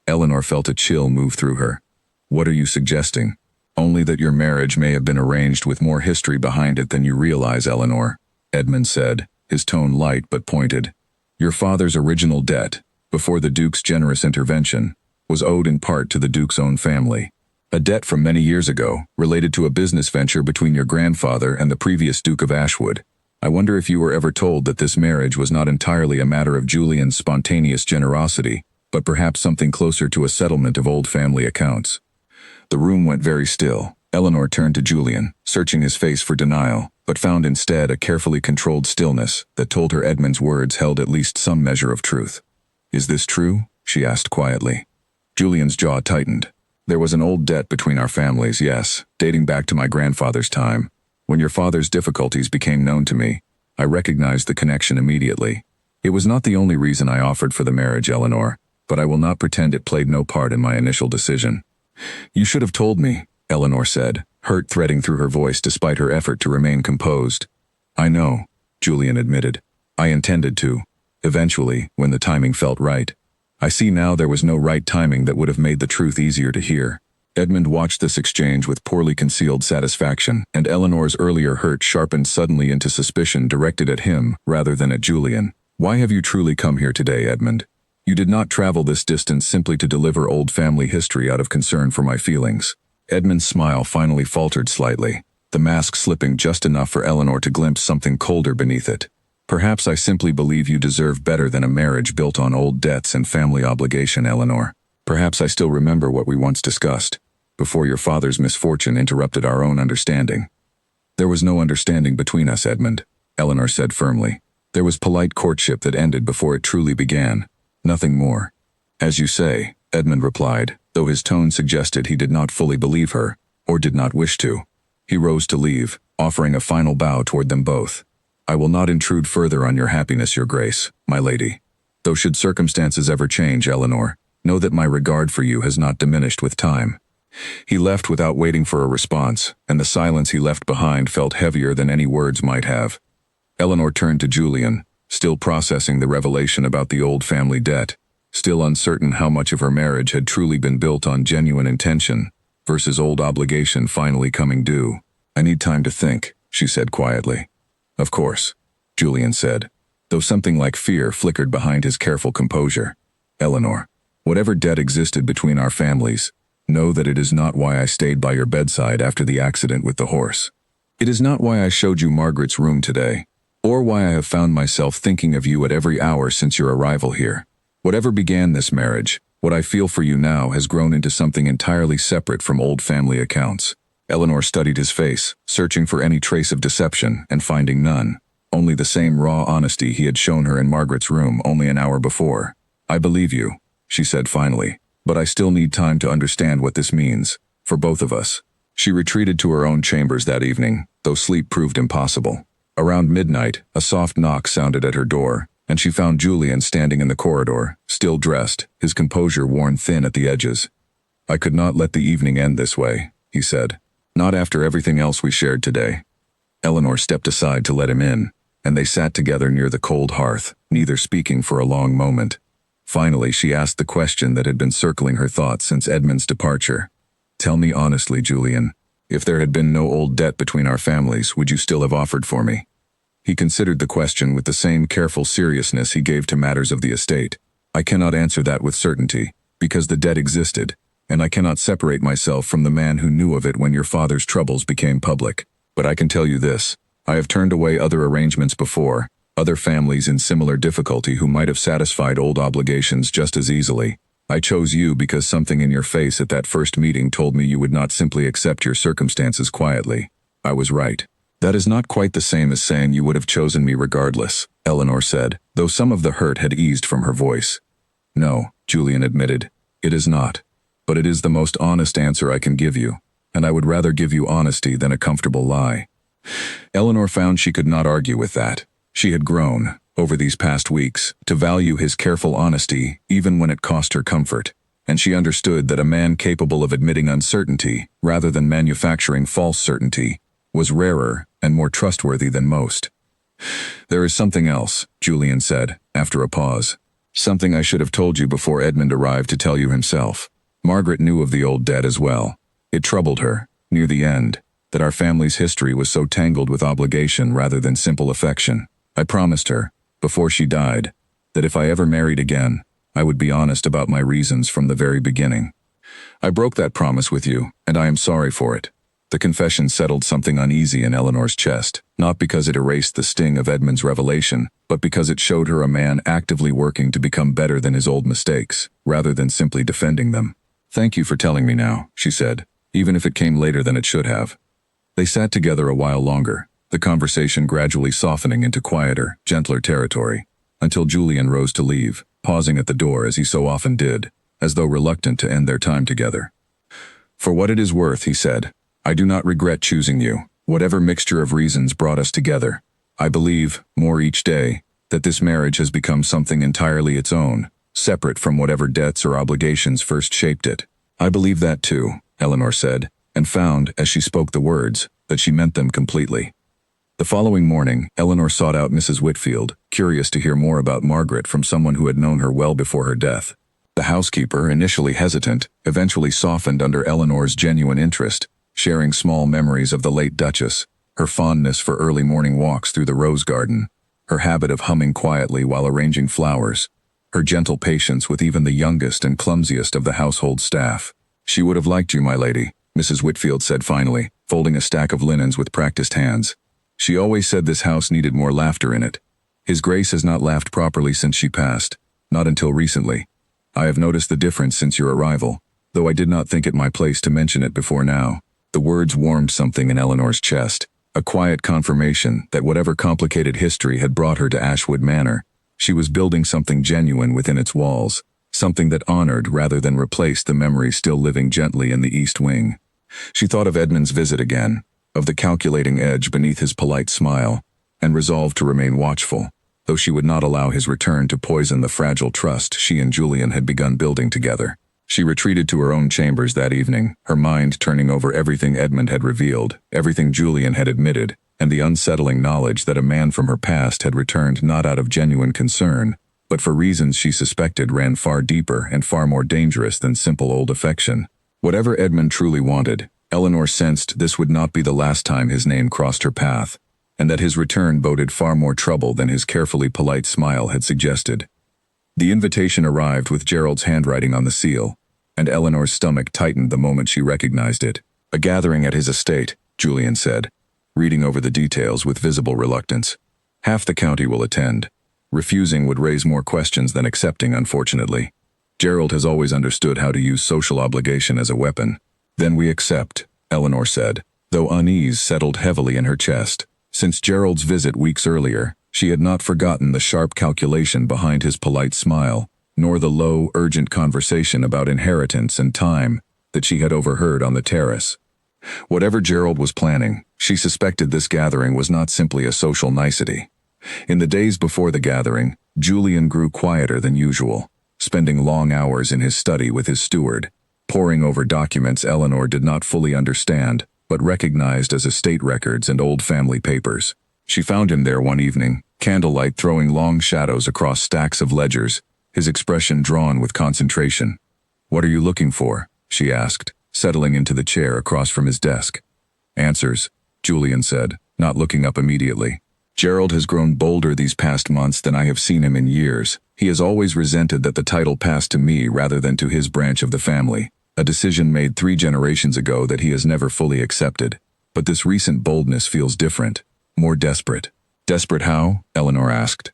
Eleanor felt a chill move through her. "What are you suggesting?" "Only that your marriage may have been arranged with more history behind it than you realize, Eleanor," Edmund said, his tone light but pointed. "Your father's original debt, before the Duke's generous intervention, was owed in part to the Duke's own family. A debt from many years ago, related to a business venture between your grandfather and the previous Duke of Ashwood. I wonder if you were ever told that this marriage was not entirely a matter of Julian's spontaneous generosity, but perhaps something closer to a settlement of old family accounts." The room went very still. Eleanor turned to Julian, searching his face for denial, but found instead a carefully controlled stillness that told her Edmund's words held at least some measure of truth. "Is this true?" she asked quietly. Julian's jaw tightened. "There was an old debt between our families, yes, dating back to my grandfather's time. When your father's difficulties became known to me, I recognized the connection immediately. It was not the only reason I offered for the marriage, Eleanor, but I will not pretend it played no part in my initial decision." "You should have told me," Eleanor said, hurt threading through her voice despite her effort to remain composed. "I know," Julian admitted. "I intended to. Eventually, when the timing felt right. I see now there was no right timing that would have made the truth easier to hear." Edmund watched this exchange with poorly concealed satisfaction, and Eleanor's earlier hurt sharpened suddenly into suspicion directed at him rather than at Julian. "Why have you truly come here today, Edmund? You did not travel this distance simply to deliver old family history out of concern for my feelings." Edmund's smile finally faltered slightly, the mask slipping just enough for Eleanor to glimpse something colder beneath it. "Perhaps I simply believe you deserve better than a marriage built on old debts and family obligation, Eleanor. Perhaps I still remember what we once discussed, before your father's misfortune interrupted our own understanding." "There was no understanding between us, Edmund," Eleanor said firmly. "There was polite courtship that ended before it truly began. Nothing more." "As you say," Edmund replied, though his tone suggested he did not fully believe her, or did not wish to. He rose to leave, offering a final bow toward them both. "I will not intrude further on your happiness, Your Grace, my lady. Though should circumstances ever change, Eleanor, know that my regard for you has not diminished with time." He left without waiting for a response, and the silence he left behind felt heavier than any words might have. Eleanor turned to Julian, still processing the revelation about the old family debt, still uncertain how much of her marriage had truly been built on genuine intention versus old obligation finally coming due. "I need time to think," she said quietly. "Of course," Julian said, though something like fear flickered behind his careful composure. "Eleanor, whatever debt existed between our families, know that it is not why I stayed by your bedside after the accident with the horse. It is not why I showed you Margaret's room today, or why I have found myself thinking of you at every hour since your arrival here. Whatever began this marriage, what I feel for you now has grown into something entirely separate from old family accounts." Eleanor studied his face, searching for any trace of deception and finding none, only the same raw honesty he had shown her in Margaret's room only an hour before. "I believe you," she said finally, "but I still need time to understand what this means, for both of us." She retreated to her own chambers that evening, though sleep proved impossible. Around midnight, a soft knock sounded at her door, and she found Julian standing in the corridor, still dressed, his composure worn thin at the edges. "I could not let the evening end this way," he said. "Not after everything else we shared today." Eleanor stepped aside to let him in, and they sat together near the cold hearth, neither speaking for a long moment. Finally, she asked the question that had been circling her thoughts since Edmund's departure. "Tell me honestly, Julian, if there had been no old debt between our families, would you still have offered for me?" He considered the question with the same careful seriousness he gave to matters of the estate. "I cannot answer that with certainty, because the debt existed, and I cannot separate myself from the man who knew of it when your father's troubles became public. But I can tell you this, I have turned away other arrangements before, other families in similar difficulty who might have satisfied old obligations just as easily. I chose you because something in your face at that first meeting told me you would not simply accept your circumstances quietly. I was right." "That is not quite the same as saying you would have chosen me regardless," Eleanor said, though some of the hurt had eased from her voice. "No," Julian admitted, "it is not. But it is the most honest answer I can give you, and I would rather give you honesty than a comfortable lie." Eleanor found she could not argue with that. She had grown, over these past weeks, to value his careful honesty even when it cost her comfort, and she understood that a man capable of admitting uncertainty, rather than manufacturing false certainty, was rarer and more trustworthy than most. "There is something else," Julian said, after a pause. "Something I should have told you before Edmund arrived to tell you himself. Margaret knew of the old debt as well. It troubled her, near the end, that our family's history was so tangled with obligation rather than simple affection. I promised her, before she died, that if I ever married again, I would be honest about my reasons from the very beginning. I broke that promise with you, and I am sorry for it." The confession settled something uneasy in Eleanor's chest, not because it erased the sting of Edmund's revelation, but because it showed her a man actively working to become better than his old mistakes, rather than simply defending them. "Thank you for telling me now," she said, even if it came later than it should have. They sat together a while longer, the conversation gradually softening into quieter, gentler territory, until Julian rose to leave, pausing at the door as he so often did, as though reluctant to end their time together. "For what it is worth," he said, "I do not regret choosing you, whatever mixture of reasons brought us together. I believe, more each day, that this marriage has become something entirely its own, separate from whatever debts or obligations first shaped it." "I believe that too," Eleanor said, and found, as she spoke the words, that she meant them completely. The following morning, Eleanor sought out Mrs. Whitfield, curious to hear more about Margaret from someone who had known her well before her death. The housekeeper, initially hesitant, eventually softened under Eleanor's genuine interest, sharing small memories of the late Duchess, her fondness for early morning walks through the rose garden, her habit of humming quietly while arranging flowers, her gentle patience with even the youngest and clumsiest of the household staff. "She would have liked you, my lady," Mrs. Whitfield said finally, folding a stack of linens with practiced hands. "She always said this house needed more laughter in it. His Grace has not laughed properly since she passed, not until recently. I have noticed the difference since your arrival, though I did not think it my place to mention it before now." The words warmed something in Eleanor's chest, a quiet confirmation that whatever complicated history had brought her to Ashwood Manor, she was building something genuine within its walls, something that honored rather than replaced the memories still living gently in the East Wing. She thought of Edmund's visit again, of the calculating edge beneath his polite smile, and resolved to remain watchful, though she would not allow his return to poison the fragile trust she and Julian had begun building together. She retreated to her own chambers that evening, her mind turning over everything Edmund had revealed, everything Julian had admitted, and the unsettling knowledge that a man from her past had returned not out of genuine concern, but for reasons she suspected ran far deeper and far more dangerous than simple old affection. Whatever Edmund truly wanted, Eleanor sensed this would not be the last time his name crossed her path, and that his return boded far more trouble than his carefully polite smile had suggested. The invitation arrived with Gerald's handwriting on the seal, and Eleanor's stomach tightened the moment she recognized it. "A gathering at his estate," Julian said, reading over the details with visible reluctance. "Half the county will attend. Refusing would raise more questions than accepting, unfortunately. Gerald has always understood how to use social obligation as a weapon." "Then we accept," Eleanor said, though unease settled heavily in her chest. Since Gerald's visit weeks earlier, she had not forgotten the sharp calculation behind his polite smile, nor the low, urgent conversation about inheritance and time that she had overheard on the terrace. Whatever Gerald was planning, she suspected this gathering was not simply a social nicety. In the days before the gathering, Julian grew quieter than usual, spending long hours in his study with his steward, poring over documents Eleanor did not fully understand, but recognized as estate records and old family papers. She found him there one evening, candlelight throwing long shadows across stacks of ledgers, his expression drawn with concentration. "What are you looking for?" she asked, settling into the chair across from his desk. "Answers," Julian said, not looking up immediately. "Gerald has grown bolder these past months than I have seen him in years. He has always resented that the title passed to me rather than to his branch of the family, a decision made 3 generations ago that he has never fully accepted. But this recent boldness feels different, more desperate." "Desperate how?" Eleanor asked.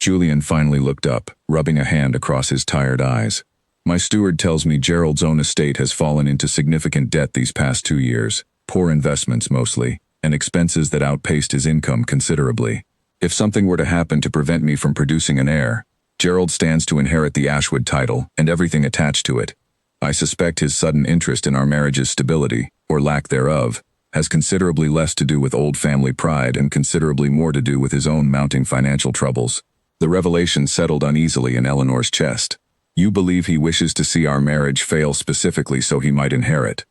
Julian finally looked up, rubbing a hand across his tired eyes. "My steward tells me Gerald's own estate has fallen into significant debt these past 2 years, poor investments mostly, and expenses that outpaced his income considerably. If something were to happen to prevent me from producing an heir, Gerald stands to inherit the Ashwood title and everything attached to it. I suspect his sudden interest in our marriage's stability, or lack thereof, has considerably less to do with old family pride and considerably more to do with his own mounting financial troubles." The revelation settled uneasily in Eleanor's chest. "You believe he wishes to see our marriage fail specifically so he might inherit?"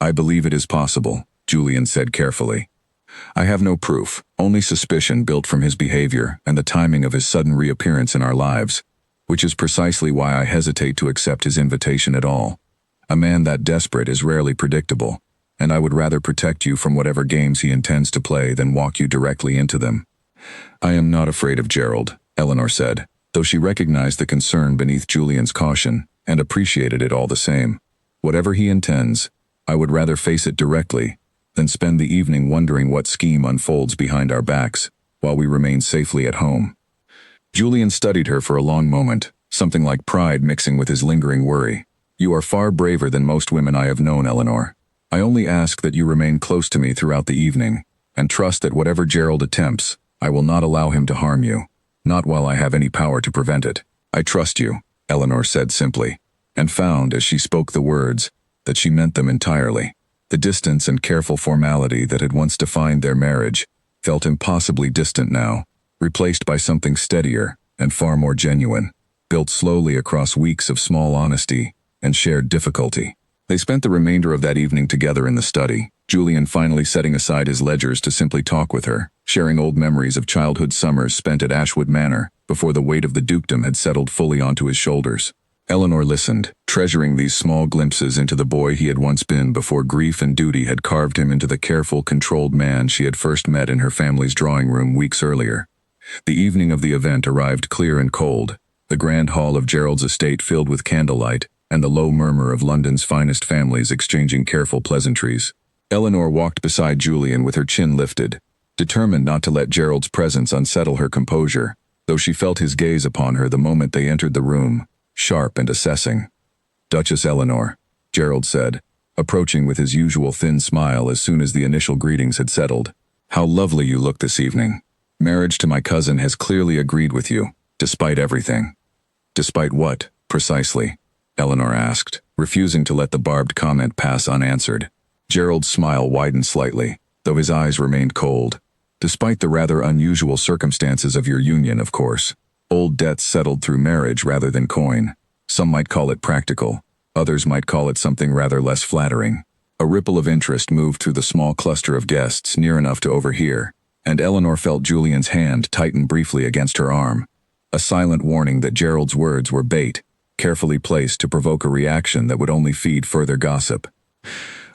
"I believe it is possible," Julian said carefully. "I have no proof, only suspicion built from his behavior and the timing of his sudden reappearance in our lives, which is precisely why I hesitate to accept his invitation at all. A man that desperate is rarely predictable, and I would rather protect you from whatever games he intends to play than walk you directly into them." "I am not afraid of Gerald," Eleanor said, though she recognized the concern beneath Julian's caution and appreciated it all the same. "Whatever he intends, I would rather face it directly than spend the evening wondering what scheme unfolds behind our backs while we remain safely at home." Julian studied her for a long moment, something like pride mixing with his lingering worry. "You are far braver than most women I have known, Eleanor. I only ask that you remain close to me throughout the evening, and trust that whatever Gerald attempts, I will not allow him to harm you. Not while I have any power to prevent it." "I trust you," Eleanor said simply, and found, as she spoke the words, that she meant them entirely. The distance and careful formality that had once defined their marriage felt impossibly distant now, replaced by something steadier and far more genuine, built slowly across weeks of small honesty and shared difficulty. They spent the remainder of that evening together in the study, Julian finally setting aside his ledgers to simply talk with her, sharing old memories of childhood summers spent at Ashwood Manor before the weight of the dukedom had settled fully onto his shoulders. Eleanor listened, treasuring these small glimpses into the boy he had once been before grief and duty had carved him into the careful, controlled man she had first met in her family's drawing room weeks earlier. The evening of the event arrived clear and cold, the grand hall of Gerald's estate filled with candlelight, and the low murmur of London's finest families exchanging careful pleasantries. Eleanor walked beside Julian with her chin lifted, determined not to let Gerald's presence unsettle her composure, though she felt his gaze upon her the moment they entered the room, sharp and assessing. "Duchess Eleanor," Gerald said, approaching with his usual thin smile as soon as the initial greetings had settled. "How lovely you look this evening. Marriage to my cousin has clearly agreed with you, despite everything." "Despite what, precisely?" Eleanor asked, refusing to let the barbed comment pass unanswered. Gerald's smile widened slightly, though his eyes remained cold. "Despite the rather unusual circumstances of your union, of course. Old debts settled through marriage rather than coin. Some might call it practical. Others might call it something rather less flattering. A ripple of interest moved through the small cluster of guests near enough to overhear, and Eleanor felt Julian's hand tighten briefly against her arm. A silent warning that Gerald's words were bait, carefully placed to provoke a reaction that would only feed further gossip.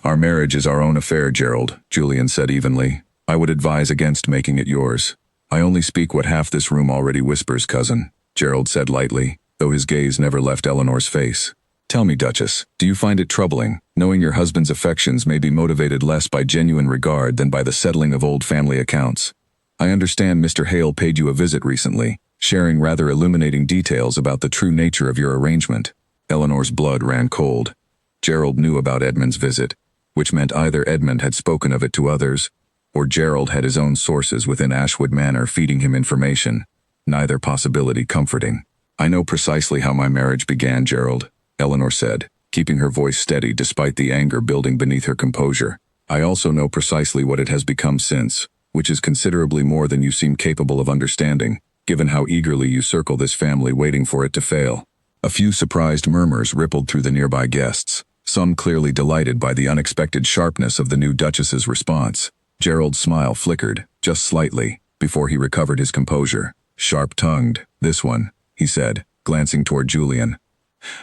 "Our marriage is our own affair, Gerald," Julian said evenly. "I would advise against making it yours." "I only speak what half this room already whispers, cousin," Gerald said lightly, though his gaze never left Eleanor's face. "Tell me, Duchess, do you find it troubling, knowing your husband's affections may be motivated less by genuine regard than by the settling of old family accounts? I understand Mr. Hale paid you a visit recently, sharing rather illuminating details about the true nature of your arrangement." Eleanor's blood ran cold. Gerald knew about Edmund's visit, which meant either Edmund had spoken of it to others, or Gerald had his own sources within Ashwood Manor feeding him information, neither possibility comforting. "I know precisely how my marriage began, Gerald," Eleanor said, keeping her voice steady despite the anger building beneath her composure. "I also know precisely what it has become since, which is considerably more than you seem capable of understanding, given how eagerly you circle this family waiting for it to fail." A few surprised murmurs rippled through the nearby guests, some clearly delighted by the unexpected sharpness of the new Duchess's response. Gerald's smile flickered, just slightly, before he recovered his composure. "Sharp-tongued, this one," he said, glancing toward Julian.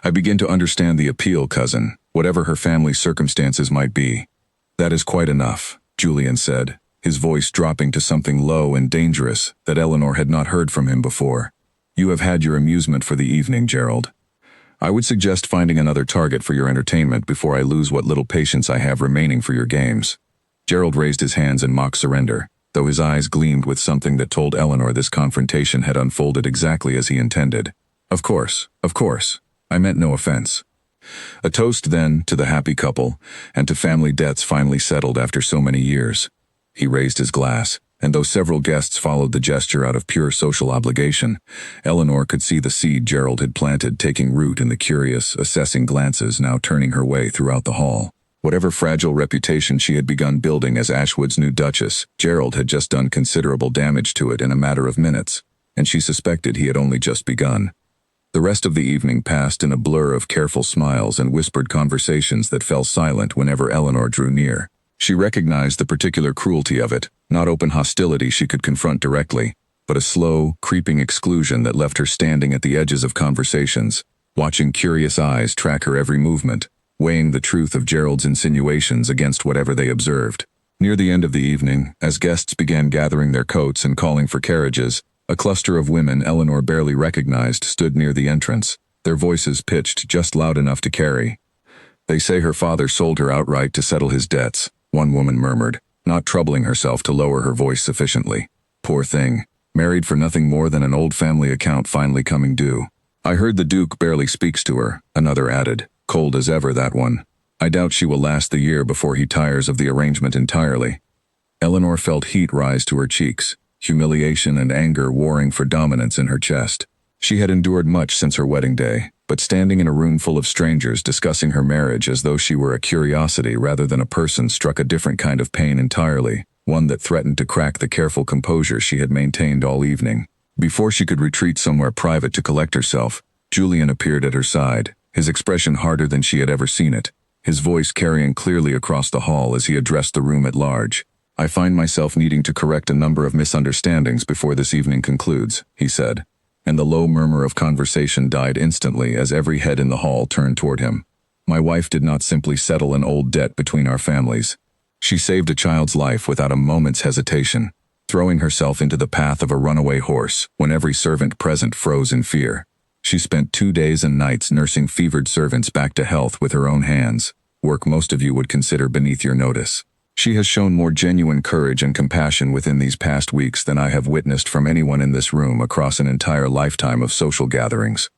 "I begin to understand the appeal, cousin, whatever her family's circumstances might be." "That is quite enough," Julian said, his voice dropping to something low and dangerous that Eleanor had not heard from him before. "You have had your amusement for the evening, Gerald. I would suggest finding another target for your entertainment before I lose what little patience I have remaining for your games." Gerald raised his hands in mock surrender, though his eyes gleamed with something that told Eleanor this confrontation had unfolded exactly as he intended. Of course. I meant no offense." A toast, then, to the happy couple, and to family debts finally settled after so many years. He raised his glass, and though several guests followed the gesture out of pure social obligation, Eleanor could see the seed Gerald had planted taking root in the curious, assessing glances now turning her way throughout the hall. Whatever fragile reputation she had begun building as Ashwood's new Duchess, Gerald had just done considerable damage to it in a matter of minutes, and she suspected he had only just begun. The rest of the evening passed in a blur of careful smiles and whispered conversations that fell silent whenever Eleanor drew near. She recognized the particular cruelty of it, not open hostility she could confront directly, but a slow, creeping exclusion that left her standing at the edges of conversations, watching curious eyes track her every movement, weighing the truth of Gerald's insinuations against whatever they observed. Near the end of the evening, as guests began gathering their coats and calling for carriages, a cluster of women Eleanor barely recognized stood near the entrance, their voices pitched just loud enough to carry. "They say her father sold her outright to settle his debts," one woman murmured, not troubling herself to lower her voice sufficiently. "Poor thing, married for nothing more than an old family account finally coming due." "I heard the Duke barely speaks to her," another added, cold as ever that one. "I doubt she will last the year before he tires of the arrangement entirely." Eleanor felt heat rise to her cheeks, humiliation and anger warring for dominance in her chest. She had endured much since her wedding day, but standing in a room full of strangers discussing her marriage as though she were a curiosity rather than a person struck a different kind of pain entirely, one that threatened to crack the careful composure she had maintained all evening. Before she could retreat somewhere private to collect herself, Julian appeared at her side, his expression harder than she had ever seen it, his voice carrying clearly across the hall as he addressed the room at large. "I find myself needing to correct a number of misunderstandings before this evening concludes," he said, and the low murmur of conversation died instantly as every head in the hall turned toward him. "My wife did not simply settle an old debt between our families. She saved a child's life without a moment's hesitation, throwing herself into the path of a runaway horse when every servant present froze in fear. She spent 2 days and nights nursing fevered servants back to health with her own hands, work most of you would consider beneath your notice. She has shown more genuine courage and compassion within these past weeks than I have witnessed from anyone in this room across an entire lifetime of social gatherings."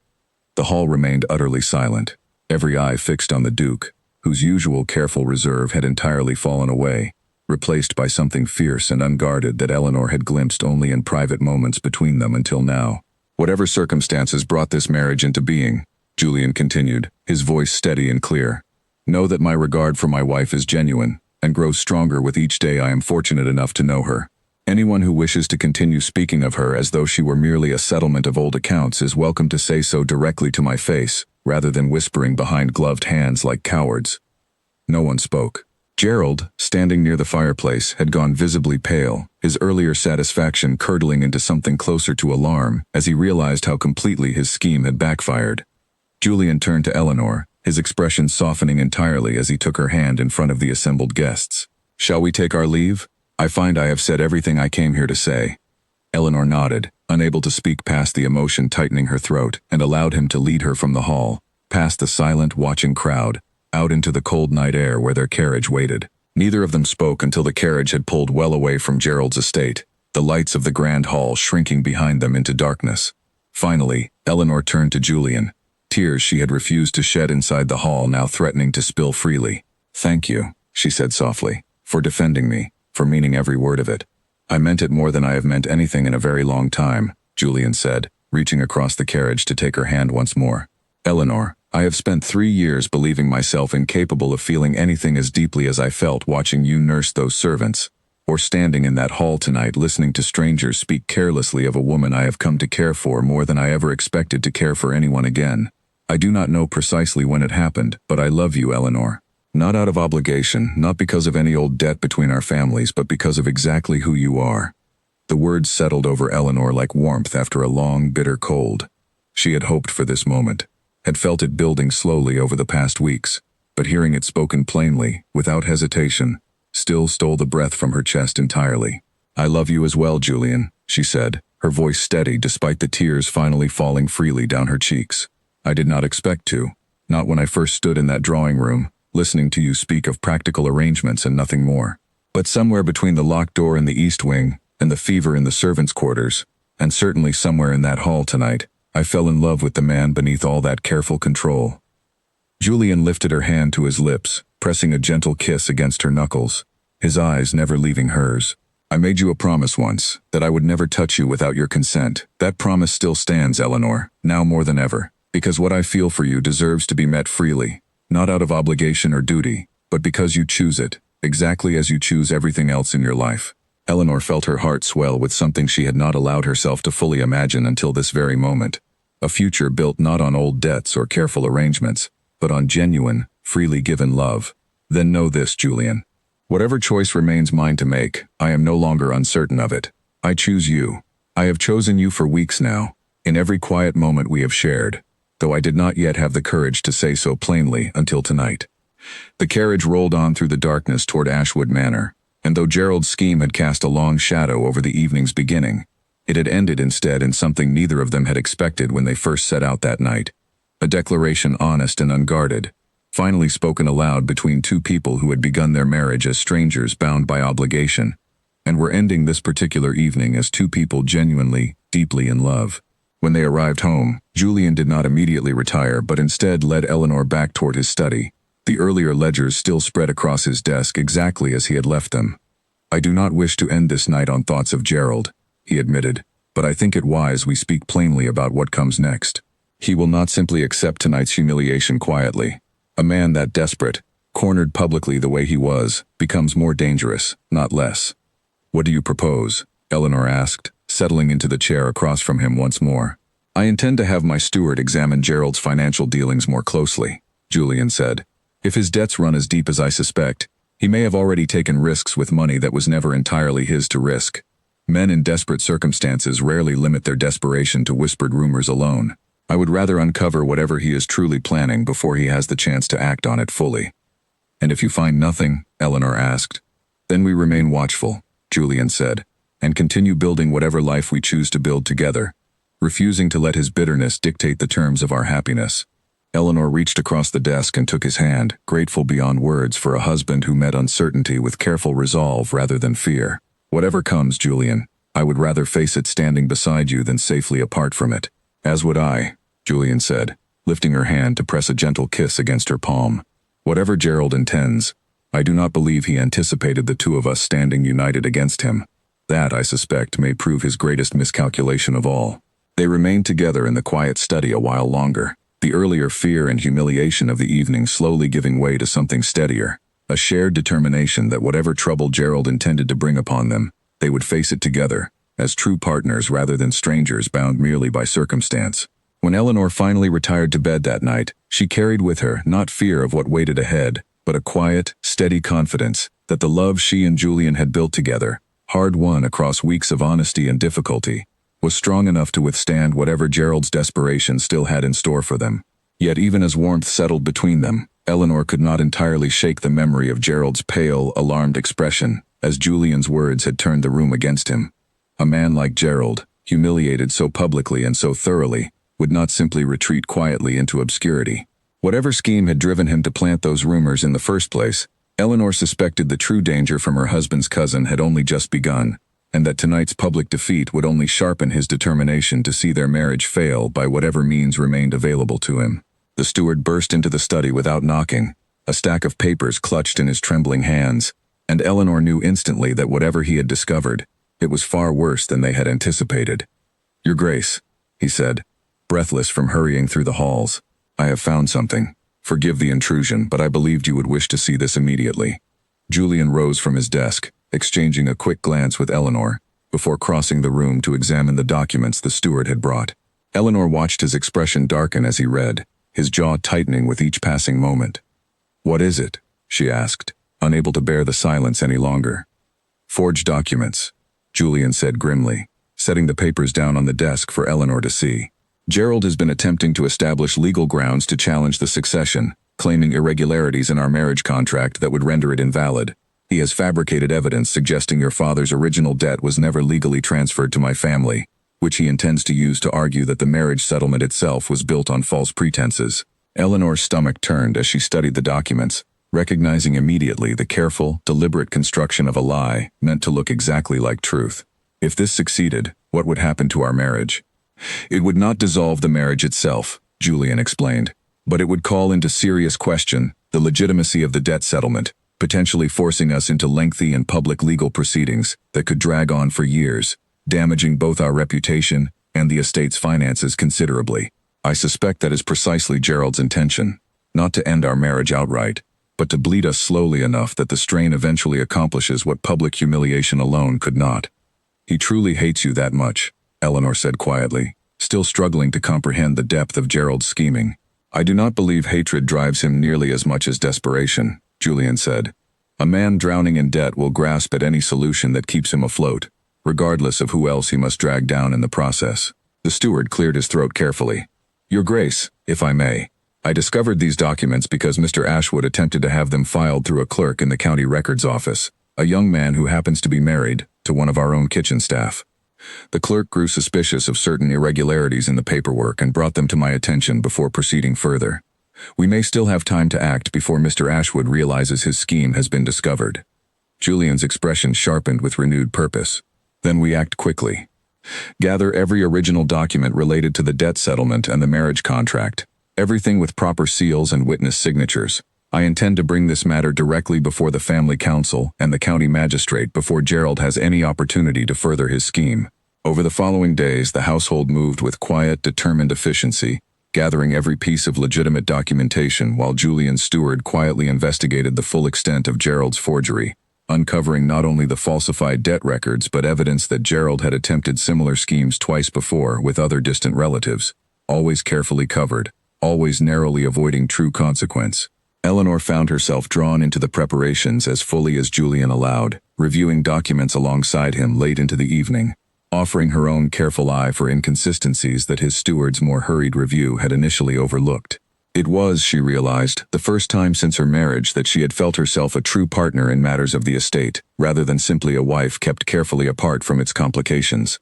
The hall remained utterly silent, every eye fixed on the Duke, whose usual careful reserve had entirely fallen away, replaced by something fierce and unguarded that Eleanor had glimpsed only in private moments between them until now. "Whatever circumstances brought this marriage into being," Julian continued, his voice steady and clear, "know that my regard for my wife is genuine, and grows stronger with each day I am fortunate enough to know her. Anyone who wishes to continue speaking of her as though she were merely a settlement of old accounts is welcome to say so directly to my face, rather than whispering behind gloved hands like cowards. No one spoke. Gerald, standing near the fireplace, had gone visibly pale, his earlier satisfaction curdling into something closer to alarm as he realized how completely his scheme had backfired. Julian turned to Eleanor, his expression softening entirely as he took her hand in front of the assembled guests. "Shall we take our leave? I find I have said everything I came here to say." Eleanor nodded, unable to speak past the emotion tightening her throat, and allowed him to lead her from the hall, past the silent, watching crowd, out into the cold night air where their carriage waited. Neither of them spoke until the carriage had pulled well away from Gerald's estate, the lights of the grand hall shrinking behind them into darkness. Finally, Eleanor turned to Julian, tears she had refused to shed inside the hall now threatening to spill freely. "Thank you," she said softly, "for defending me, for meaning every word of it." "I meant it more than I have meant anything in a very long time," Julian said, reaching across the carriage to take her hand once more. "Eleanor, I have spent 3 years believing myself incapable of feeling anything as deeply as I felt watching you nurse those servants, or standing in that hall tonight listening to strangers speak carelessly of a woman I have come to care for more than I ever expected to care for anyone again. I do not know precisely when it happened, but I love you, Eleanor. Not out of obligation, not because of any old debt between our families, but because of exactly who you are." The words settled over Eleanor like warmth after a long, bitter cold. She had hoped for this moment, had felt it building slowly over the past weeks, but hearing it spoken plainly, without hesitation, still stole the breath from her chest entirely. "I love you as well, Julian," she said, her voice steady despite the tears finally falling freely down her cheeks. "I did not expect to, not when I first stood in that drawing room, listening to you speak of practical arrangements and nothing more. But somewhere between the locked door in the east wing and the fever in the servants' quarters, and certainly somewhere in that hall tonight, I fell in love with the man beneath all that careful control." Julian lifted her hand to his lips, pressing a gentle kiss against her knuckles, his eyes never leaving hers. "I made you a promise once, that I would never touch you without your consent. That promise still stands, Eleanor, now more than ever, because what I feel for you deserves to be met freely. Not out of obligation or duty, but because you choose it, exactly as you choose everything else in your life." Eleanor felt her heart swell with something she had not allowed herself to fully imagine until this very moment. A future built not on old debts or careful arrangements, but on genuine, freely given love. "Then know this, Julian. Whatever choice remains mine to make, I am no longer uncertain of it. I choose you. I have chosen you for weeks now, in every quiet moment we have shared, though I did not yet have the courage to say so plainly until tonight." The carriage rolled on through the darkness toward Ashwood Manor, and though Gerald's scheme had cast a long shadow over the evening's beginning, it had ended instead in something neither of them had expected when they first set out that night. A declaration honest and unguarded, finally spoken aloud between two people who had begun their marriage as strangers bound by obligation, and were ending this particular evening as two people genuinely, deeply in love. When they arrived home, Julian did not immediately retire but instead led Eleanor back toward his study, the earlier ledgers still spread across his desk exactly as he had left them. "I do not wish to end this night on thoughts of Gerald," he admitted, "but I think it wise we speak plainly about what comes next. He will not simply accept tonight's humiliation quietly. A man that desperate, cornered publicly the way he was, becomes more dangerous, not less." "What do you propose?" Eleanor asked, settling into the chair across from him once more. "I intend to have my steward examine Gerald's financial dealings more closely," Julian said. "If his debts run as deep as I suspect, he may have already taken risks with money that was never entirely his to risk. Men in desperate circumstances rarely limit their desperation to whispered rumors alone. I would rather uncover whatever he is truly planning before he has the chance to act on it fully." "And if you find nothing?" Eleanor asked. "Then we remain watchful," Julian said, "and continue building whatever life we choose to build together, refusing to let his bitterness dictate the terms of our happiness." Eleanor reached across the desk and took his hand, grateful beyond words for a husband who met uncertainty with careful resolve rather than fear. "Whatever comes, Julian, I would rather face it standing beside you than safely apart from it." "As would I," Julian said, lifting her hand to press a gentle kiss against her palm. "Whatever Gerald intends, I do not believe he anticipated the two of us standing united against him. That, I suspect, may prove his greatest miscalculation of all." They remained together in the quiet study a while longer, the earlier fear and humiliation of the evening slowly giving way to something steadier, a shared determination that whatever trouble Gerald intended to bring upon them, They would face it together, as true partners rather than strangers bound merely by circumstance. When Eleanor finally retired to bed that night, she carried with her not fear of what waited ahead, but a quiet, steady confidence that the love she and Julian had built together, hard-won across weeks of honesty and difficulty, was strong enough to withstand whatever Gerald's desperation still had in store for them. Yet even as warmth settled between them, Eleanor could not entirely shake the memory of Gerald's pale, alarmed expression as Julian's words had turned the room against him. A man like Gerald, humiliated so publicly and so thoroughly, would not simply retreat quietly into obscurity. Whatever scheme had driven him to plant those rumors in the first place, Eleanor suspected the true danger from her husband's cousin had only just begun, and that tonight's public defeat would only sharpen his determination to see their marriage fail by whatever means remained available to him. The steward burst into the study without knocking, a stack of papers clutched in his trembling hands, and Eleanor knew instantly that whatever he had discovered, it was far worse than they had anticipated. "Your Grace," he said, breathless from hurrying through the halls, "I have found something. Forgive the intrusion, but I believed you would wish to see this immediately." Julian rose from his desk, exchanging a quick glance with Eleanor, before crossing the room to examine the documents the steward had brought. Eleanor watched his expression darken as he read, his jaw tightening with each passing moment. "What is it?" she asked, unable to bear the silence any longer. "Forged documents," Julian said grimly, setting the papers down on the desk for Eleanor to see. "Gerald has been attempting to establish legal grounds to challenge the succession, claiming irregularities in our marriage contract that would render it invalid. He has fabricated evidence suggesting your father's original debt was never legally transferred to my family, which he intends to use to argue that the marriage settlement itself was built on false pretenses." Eleanor's stomach turned as she studied the documents, recognizing immediately the careful, deliberate construction of a lie meant to look exactly like truth. If this succeeded, what would happen to our marriage? "It would not dissolve the marriage itself," Julian explained, "but it would call into serious question the legitimacy of the debt settlement, potentially forcing us into lengthy and public legal proceedings that could drag on for years, damaging both our reputation and the estate's finances considerably. I suspect that is precisely Gerald's intention, not to end our marriage outright, but to bleed us slowly enough that the strain eventually accomplishes what public humiliation alone could not." "He truly hates you that much," Eleanor said quietly, still struggling to comprehend the depth of Gerald's scheming. "I do not believe hatred drives him nearly as much as desperation," Julian said. "A man drowning in debt will grasp at any solution that keeps him afloat, regardless of who else he must drag down in the process." The steward cleared his throat carefully. "Your Grace, if I may, I discovered these documents because Mr. Ashwood attempted to have them filed through a clerk in the county records office, a young man who happens to be married to one of our own kitchen staff. The clerk grew suspicious of certain irregularities in the paperwork and brought them to my attention before proceeding further. We may still have time to act before Mr. Ashwood realizes his scheme has been discovered." Julian's expression sharpened with renewed purpose. "Then we act quickly. Gather every original document related to the debt settlement and the marriage contract, everything with proper seals and witness signatures. I intend to bring this matter directly before the family council and the county magistrate before Gerald has any opportunity to further his scheme." Over the following days, the household moved with quiet, determined efficiency, gathering every piece of legitimate documentation while Julian's steward quietly investigated the full extent of Gerald's forgery, uncovering not only the falsified debt records but evidence that Gerald had attempted similar schemes twice before with other distant relatives, always carefully covered, always narrowly avoiding true consequence. Eleanor found herself drawn into the preparations as fully as Julian allowed, reviewing documents alongside him late into the evening, offering her own careful eye for inconsistencies that his steward's more hurried review had initially overlooked. It was, she realized, the first time since her marriage that she had felt herself a true partner in matters of the estate, rather than simply a wife kept carefully apart from its complications.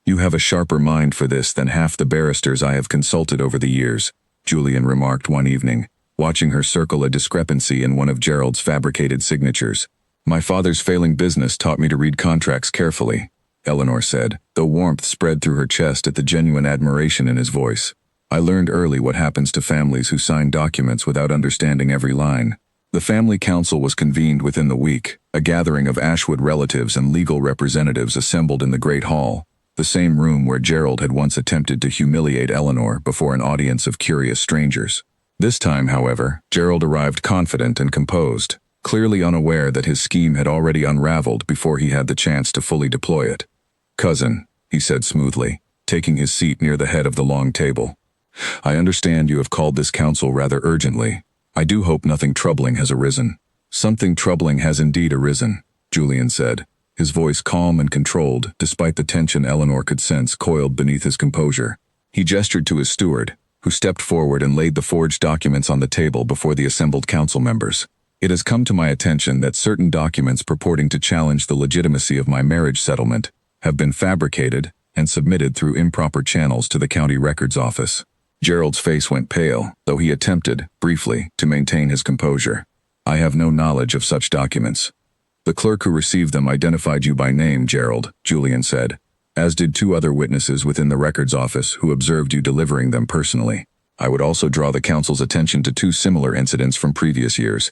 "You have a sharper mind for this than half the barristers I have consulted over the years," Julian remarked one evening, watching her circle a discrepancy in one of Gerald's fabricated signatures. "My father's failing business taught me to read contracts carefully," Eleanor said, though warmth spread through her chest at the genuine admiration in his voice. "I learned early what happens to families who sign documents without understanding every line." The family council was convened within the week, a gathering of Ashwood relatives and legal representatives assembled in the Great Hall, the same room where Gerald had once attempted to humiliate Eleanor before an audience of curious strangers. This time, however, Gerald arrived confident and composed. clearly unaware that his scheme had already unraveled before he had the chance to fully deploy it. "Cousin," he said smoothly, taking his seat near the head of the long table. "I understand you have called this council rather urgently. I do hope nothing troubling has arisen." "Something troubling has indeed arisen," Julian said, his voice calm and controlled despite the tension Eleanor could sense coiled beneath his composure. He gestured to his steward, who stepped forward and laid the forged documents on the table before the assembled council members. "It has come to my attention that certain documents purporting to challenge the legitimacy of my marriage settlement have been fabricated and submitted through improper channels to the county records office." Gerald's face went pale, though he attempted, briefly, to maintain his composure. "I have no knowledge of such documents." "The clerk who received them identified you by name, Gerald," Julian said, "as did 2 other witnesses within the records office who observed you delivering them personally. I would also draw the council's attention to 2 similar incidents from previous years,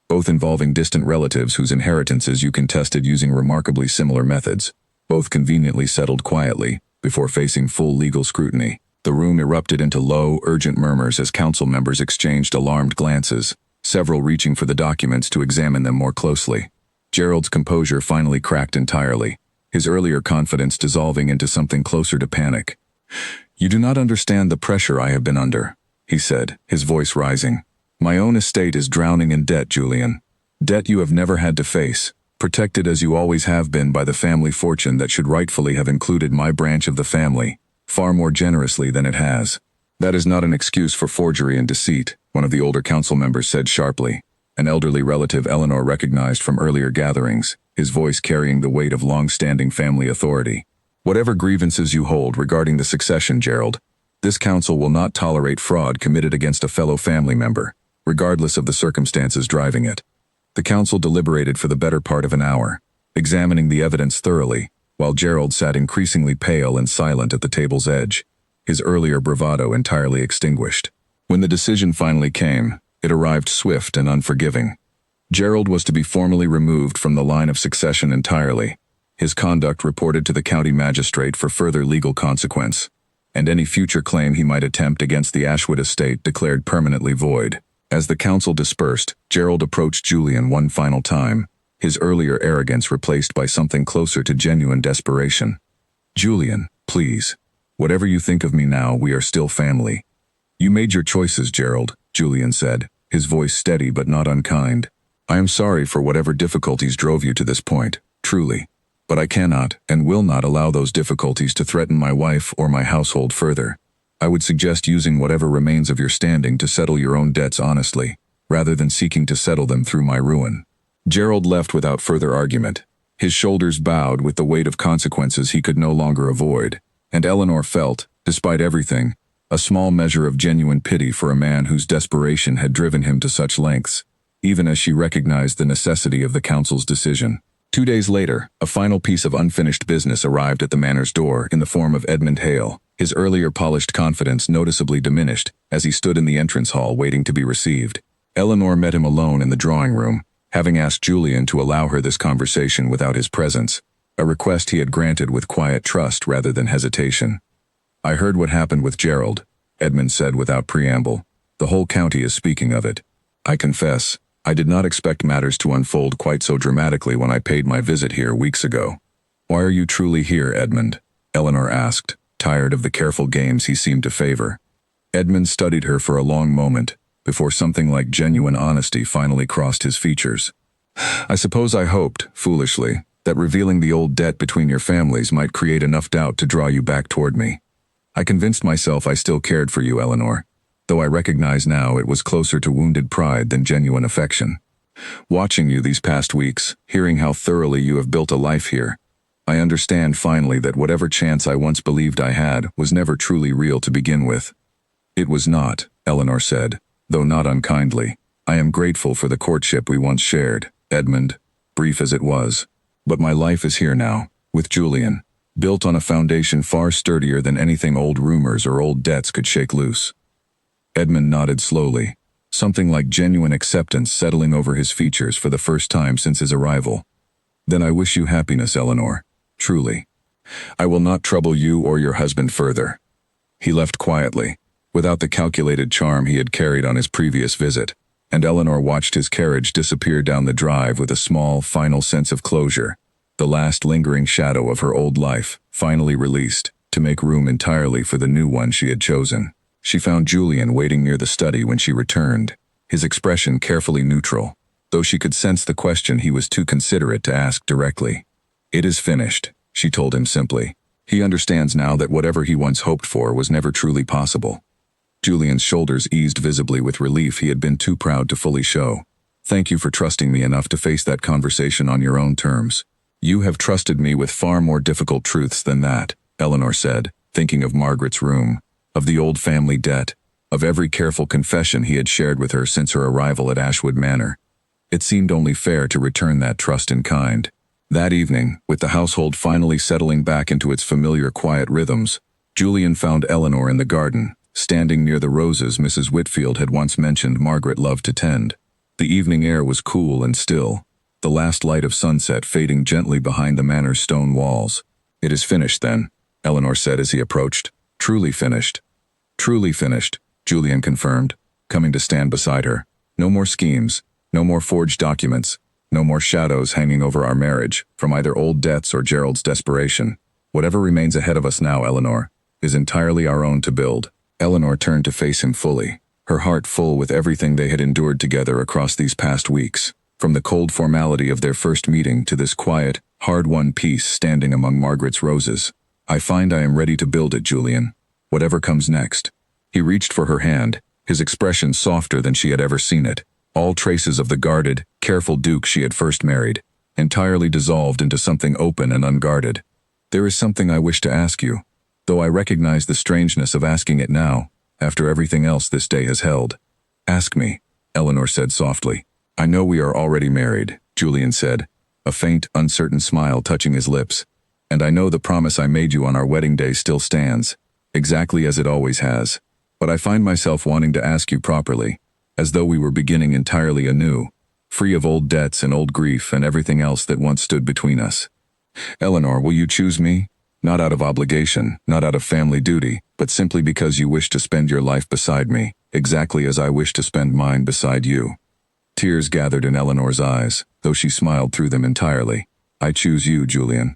both involving distant relatives whose inheritances you contested using remarkably similar methods, both conveniently settled quietly, before facing full legal scrutiny." The room erupted into low, urgent murmurs as council members exchanged alarmed glances, several reaching for the documents to examine them more closely. Gerald's composure finally cracked entirely, his earlier confidence dissolving into something closer to panic. "You do not understand the pressure I have been under," he said, his voice rising. "My own estate is drowning in debt, Julian. Debt you have never had to face, protected as you always have been by the family fortune that should rightfully have included my branch of the family, far more generously than it has." "That is not an excuse for forgery and deceit," one of the older council members said sharply, an elderly relative Eleanor recognized from earlier gatherings, his voice carrying the weight of long-standing family authority. "Whatever grievances you hold regarding the succession, Gerald, this council will not tolerate fraud committed against a fellow family member, regardless of the circumstances driving it." The council deliberated for the better part of an hour, examining the evidence thoroughly, while Gerald sat increasingly pale and silent at the table's edge, his earlier bravado entirely extinguished. When the decision finally came, it arrived swift and unforgiving. Gerald was to be formally removed from the line of succession entirely, his conduct reported to the county magistrate for further legal consequence, and any future claim he might attempt against the Ashwood estate declared permanently void. As the council dispersed, Gerald approached Julian one final time, his earlier arrogance replaced by something closer to genuine desperation. "Julian, please. Whatever you think of me now, we are still family." "You made your choices, Gerald," Julian said, his voice steady but not unkind. "I am sorry for whatever difficulties drove you to this point, truly. But I cannot and will not allow those difficulties to threaten my wife or my household further. I would suggest using whatever remains of your standing to settle your own debts honestly, rather than seeking to settle them through my ruin." Gerald left without further argument, his shoulders bowed with the weight of consequences he could no longer avoid, and Eleanor felt, despite everything, a small measure of genuine pity for a man whose desperation had driven him to such lengths, even as she recognized the necessity of the council's decision. 2 days later, a final piece of unfinished business arrived at the manor's door in the form of Edmund Hale, his earlier polished confidence noticeably diminished as he stood in the entrance hall waiting to be received. Eleanor met him alone in the drawing room, having asked Julian to allow her this conversation without his presence, a request he had granted with quiet trust rather than hesitation. "I heard what happened with Gerald," Edmund said without preamble. "The whole county is speaking of it. I confess, I did not expect matters to unfold quite so dramatically when I paid my visit here weeks ago." "Why are you truly here, Edmund?" Eleanor asked, tired of the careful games he seemed to favor. Edmund studied her for a long moment, before something like genuine honesty finally crossed his features. "I suppose I hoped, foolishly, that revealing the old debt between your families might create enough doubt to draw you back toward me. I convinced myself I still cared for you, Eleanor, though I recognize now it was closer to wounded pride than genuine affection. Watching you these past weeks, hearing how thoroughly you have built a life here, I understand finally that whatever chance I once believed I had was never truly real to begin with." "It was not," Eleanor said, though not unkindly. "I am grateful for the courtship we once shared, Edmund, brief as it was. But my life is here now, with Julian, built on a foundation far sturdier than anything old rumors or old debts could shake loose." Edmund nodded slowly, something like genuine acceptance settling over his features for the first time since his arrival. "Then I wish you happiness, Eleanor, truly. I will not trouble you or your husband further." He left quietly, without the calculated charm he had carried on his previous visit, and Eleanor watched his carriage disappear down the drive with a small, final sense of closure. The last lingering shadow of her old life, finally released, to make room entirely for the new one she had chosen. She found Julian waiting near the study when she returned, his expression carefully neutral, though she could sense the question he was too considerate to ask directly. "It is finished," she told him simply. He understands now that whatever he once hoped for was never truly possible. Julian's shoulders eased visibly with relief he had been too proud to fully show. "Thank you for trusting me enough to face that conversation on your own terms. You have trusted me with far more difficult truths than that," Eleanor said, thinking of Margaret's room, of the old family debt, of every careful confession he had shared with her since her arrival at Ashwood Manor. It seemed only fair to return that trust in kind. That evening, with the household finally settling back into its familiar quiet rhythms, Julian found Eleanor in the garden, standing near the roses Mrs. Whitfield had once mentioned Margaret loved to tend. The evening air was cool and still, the last light of sunset fading gently behind the manor's stone walls. "It is finished, then," Eleanor said as he approached. "Truly finished." "Truly finished," Julian confirmed, coming to stand beside her. "No more schemes, no more forged documents, no more shadows hanging over our marriage, from either old debts or Gerald's desperation. Whatever remains ahead of us now, Eleanor, is entirely our own to build." Eleanor turned to face him fully, her heart full with everything they had endured together across these past weeks, from the cold formality of their first meeting to this quiet, hard-won peace standing among Margaret's roses. "I find I am ready to build it, Julian. Whatever comes next." He reached for her hand, his expression softer than she had ever seen it. All traces of the guarded, careful Duke she had first married, entirely dissolved into something open and unguarded. "There is something I wish to ask you, though I recognize the strangeness of asking it now, after everything else this day has held." "Ask me," Eleanor said softly. "I know we are already married," Julian said, a faint, uncertain smile touching his lips. "And I know the promise I made you on our wedding day still stands, exactly as it always has. But I find myself wanting to ask you properly, as though we were beginning entirely anew, free of old debts and old grief and everything else that once stood between us. Eleanor, will you choose me? Not out of obligation, not out of family duty, but simply because you wish to spend your life beside me, exactly as I wish to spend mine beside you." Tears gathered in Eleanor's eyes, though she smiled through them entirely. "I choose you, Julian.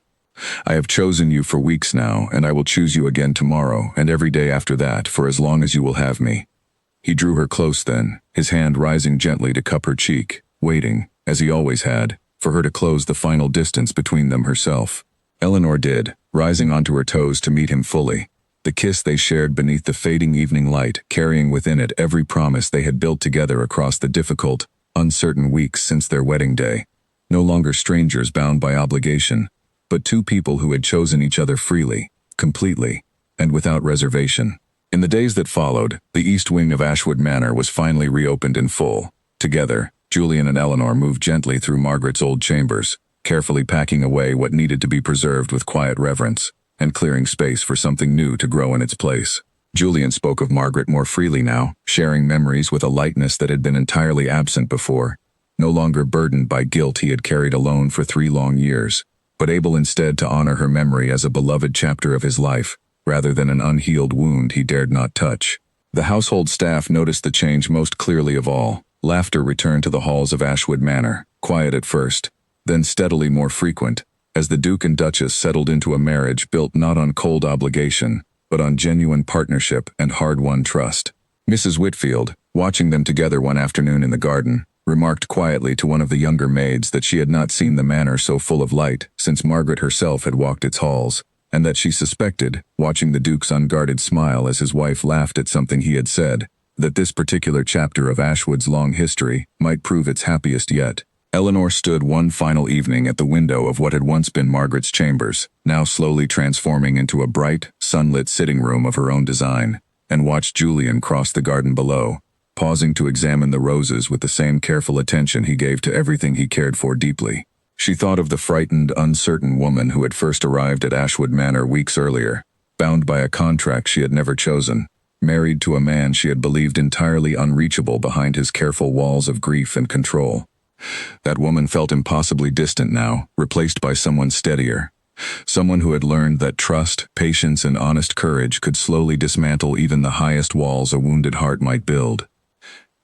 I have chosen you for weeks now, and I will choose you again tomorrow and every day after that for as long as you will have me." He drew her close then, his hand rising gently to cup her cheek, waiting, as he always had, for her to close the final distance between them herself. Eleanor did, rising onto her toes to meet him fully. The kiss they shared beneath the fading evening light, carrying within it every promise they had built together across the difficult, uncertain weeks since their wedding day. No longer strangers bound by obligation, but two people who had chosen each other freely, completely, and without reservation. In the days that followed, the east wing of Ashwood Manor was finally reopened in full. Together, Julian and Eleanor moved gently through Margaret's old chambers, carefully packing away what needed to be preserved with quiet reverence, and clearing space for something new to grow in its place. Julian spoke of Margaret more freely now, sharing memories with a lightness that had been entirely absent before, no longer burdened by guilt he had carried alone for 3 long years, but able instead to honor her memory as a beloved chapter of his life, rather than an unhealed wound he dared not touch. The household staff noticed the change most clearly of all. Laughter returned to the halls of Ashwood Manor, quiet at first, then steadily more frequent, as the Duke and Duchess settled into a marriage built not on cold obligation, but on genuine partnership and hard-won trust. Mrs. Whitfield, watching them together one afternoon in the garden, remarked quietly to one of the younger maids that she had not seen the manor so full of light since Margaret herself had walked its halls, and that she suspected, watching the Duke's unguarded smile as his wife laughed at something he had said, that this particular chapter of Ashwood's long history might prove its happiest yet. Eleanor stood one final evening at the window of what had once been Margaret's chambers, now slowly transforming into a bright, sunlit sitting room of her own design, and watched Julian cross the garden below, pausing to examine the roses with the same careful attention he gave to everything he cared for deeply. She thought of the frightened, uncertain woman who had first arrived at Ashwood Manor weeks earlier, bound by a contract she had never chosen, married to a man she had believed entirely unreachable behind his careful walls of grief and control. That woman felt impossibly distant now, replaced by someone steadier. Someone who had learned that trust, patience, and honest courage could slowly dismantle even the highest walls a wounded heart might build.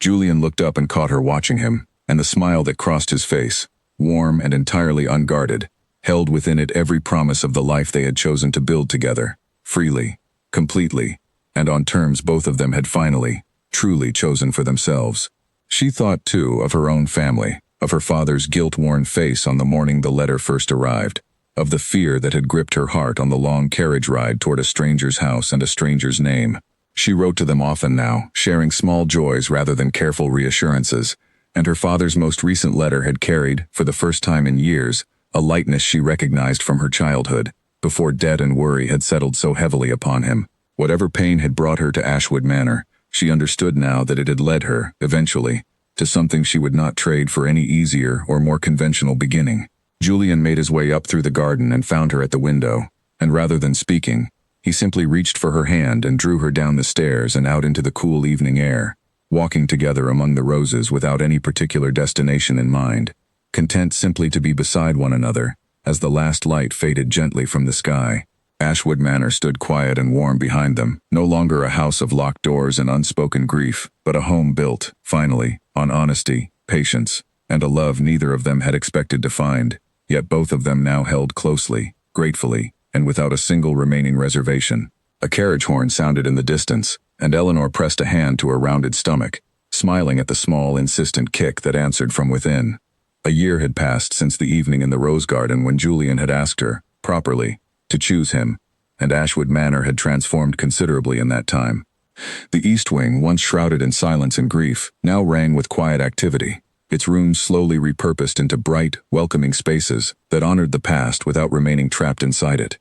Julian looked up and caught her watching him, and the smile that crossed his face, warm and entirely unguarded, held within it every promise of the life they had chosen to build together, freely, completely, and on terms both of them had finally, truly chosen for themselves. She thought, too, of her own family, of her father's guilt-worn face on the morning the letter first arrived, of the fear that had gripped her heart on the long carriage ride toward a stranger's house and a stranger's name. She wrote to them often now, sharing small joys rather than careful reassurances, and her father's most recent letter had carried, for the first time in years, a lightness she recognized from her childhood, before debt and worry had settled so heavily upon him. Whatever pain had brought her to Ashwood Manor, she understood now that it had led her, eventually, to something she would not trade for any easier or more conventional beginning. Julian made his way up through the garden and found her at the window, and rather than speaking, he simply reached for her hand and drew her down the stairs and out into the cool evening air, walking together among the roses without any particular destination in mind, content simply to be beside one another, as the last light faded gently from the sky. Ashwood Manor stood quiet and warm behind them, no longer a house of locked doors and unspoken grief, but a home built, finally, on honesty, patience, and a love neither of them had expected to find, yet both of them now held closely, gratefully, and without a single remaining reservation. A carriage horn sounded in the distance, and Eleanor pressed a hand to her rounded stomach, smiling at the small, insistent kick that answered from within. A year had passed since the evening in the rose garden when Julian had asked her, properly, to choose him, and Ashwood Manor had transformed considerably in that time. The East Wing, once shrouded in silence and grief, now rang with quiet activity, its rooms slowly repurposed into bright, welcoming spaces that honored the past without remaining trapped inside it.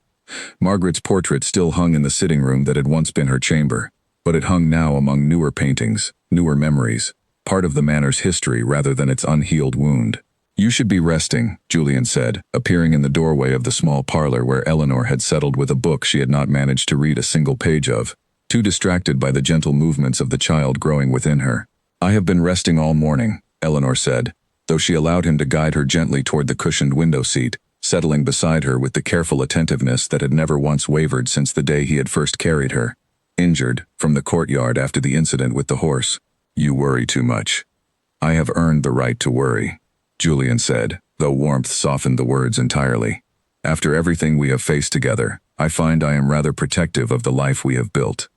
Margaret's portrait still hung in the sitting room that had once been her chamber, but it hung now among newer paintings, newer memories, part of the manor's history rather than its unhealed wound. "You should be resting," Julian said, appearing in the doorway of the small parlor where Eleanor had settled with a book she had not managed to read a single page of, too distracted by the gentle movements of the child growing within her. "I have been resting all morning," Eleanor said, though she allowed him to guide her gently toward the cushioned window seat, settling beside her with the careful attentiveness that had never once wavered since the day he had first carried her, injured, from the courtyard after the incident with the horse. "You worry too much." "I have earned the right to worry," Julian said, though warmth softened the words entirely. "After everything we have faced together, I find I am rather protective of the life we have built."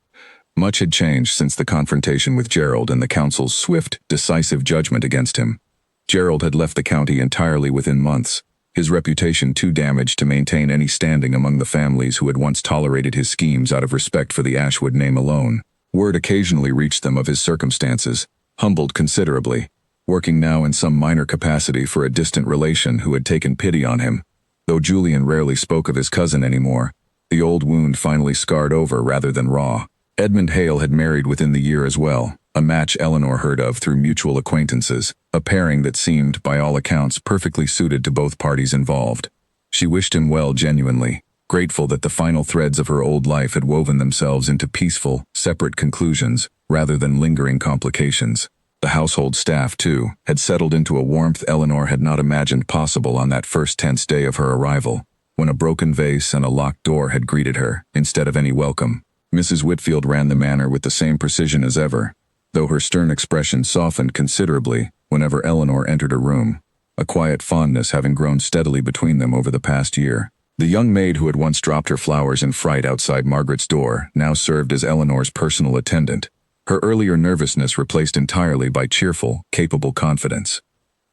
Much had changed since the confrontation with Gerald and the council's swift, decisive judgment against him. Gerald had left the county entirely within months, his reputation too damaged to maintain any standing among the families who had once tolerated his schemes out of respect for the Ashwood name alone. Word occasionally reached them of his circumstances, humbled considerably, working now in some minor capacity for a distant relation who had taken pity on him. Though Julian rarely spoke of his cousin anymore, the old wound finally scarred over rather than raw. Edmund Hale had married within the year as well, a match Eleanor heard of through mutual acquaintances, a pairing that seemed, by all accounts, perfectly suited to both parties involved. She wished him well genuinely, grateful that the final threads of her old life had woven themselves into peaceful, separate conclusions, rather than lingering complications. The household staff, too, had settled into a warmth Eleanor had not imagined possible on that first tense day of her arrival, when a broken vase and a locked door had greeted her, instead of any welcome. Mrs. Whitfield ran the manor with the same precision as ever, though her stern expression softened considerably whenever Eleanor entered a room, a quiet fondness having grown steadily between them over the past year. The young maid who had once dropped her flowers in fright outside Margaret's door now served as Eleanor's personal attendant, her earlier nervousness replaced entirely by cheerful, capable confidence.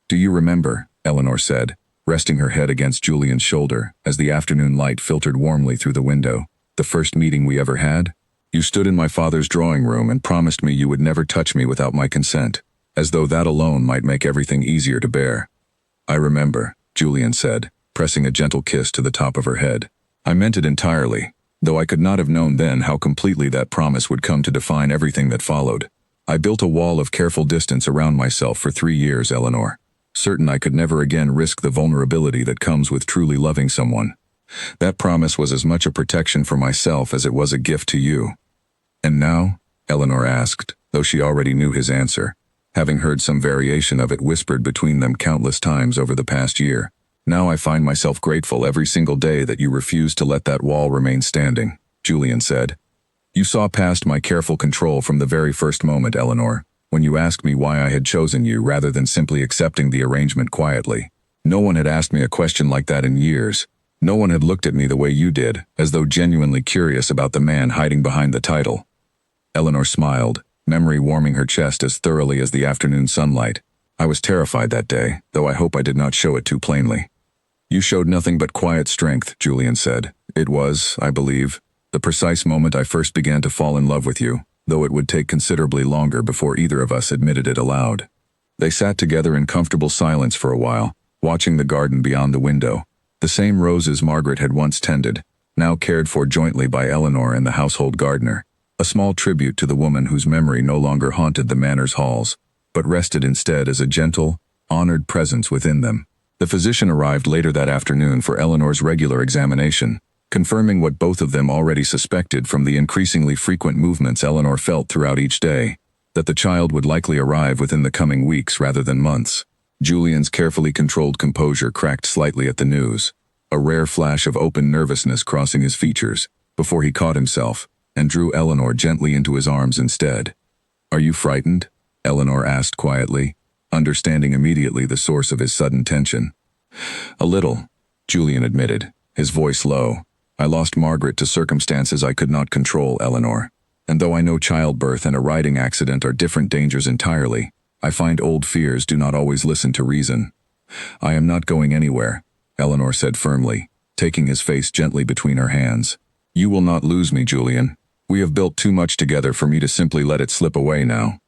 "Do you remember," Eleanor said, resting her head against Julian's shoulder as the afternoon light filtered warmly through the window, "the first meeting we ever had? You stood in my father's drawing room and promised me you would never touch me without my consent, as though that alone might make everything easier to bear." "I remember," Julian said, pressing a gentle kiss to the top of her head. "I meant it entirely, though I could not have known then how completely that promise would come to define everything that followed. I built a wall of careful distance around myself for 3 years, Eleanor, certain I could never again risk the vulnerability that comes with truly loving someone. That promise was as much a protection for myself as it was a gift to you." "And now?" Eleanor asked, though she already knew his answer, having heard some variation of it whispered between them countless times over the past year. "Now I find myself grateful every single day that you refused to let that wall remain standing," Julian said. "You saw past my careful control from the very first moment, Eleanor. when you asked me why I had chosen you rather than simply accepting the arrangement quietly. No one had asked me a question like that in years. No one had looked at me the way you did, as though genuinely curious about the man hiding behind the title. Eleanor smiled, memory warming her chest as thoroughly as the afternoon sunlight. I was terrified that day, though I hope I did not show it too plainly. You showed nothing but quiet strength, Julian said. It was, I believe, the precise moment I first began to fall in love with you, though it would take considerably longer before either of us admitted it aloud. They sat together in comfortable silence for a while, watching the garden beyond the window. The same roses Margaret had once tended, now cared for jointly by Eleanor and the household gardener. A small tribute to the woman whose memory no longer haunted the manor's halls, but rested instead as a gentle, honored presence within them. The physician arrived later that afternoon for Eleanor's regular examination, confirming what both of them already suspected from the increasingly frequent movements Eleanor felt throughout each day, that the child would likely arrive within the coming weeks rather than months. Julian's carefully controlled composure cracked slightly at the news, a rare flash of open nervousness crossing his features, before he caught himself, and drew Eleanor gently into his arms instead. "Are you frightened?" Eleanor asked quietly, understanding immediately the source of his sudden tension. "A little," Julian admitted, his voice low. "I lost Margaret to circumstances I could not control, Eleanor. And though I know childbirth and a riding accident are different dangers entirely, I find old fears do not always listen to reason." "I am not going anywhere," Eleanor said firmly, taking his face gently between her hands. "You will not lose me, Julian. We have built too much together for me to simply let it slip away now."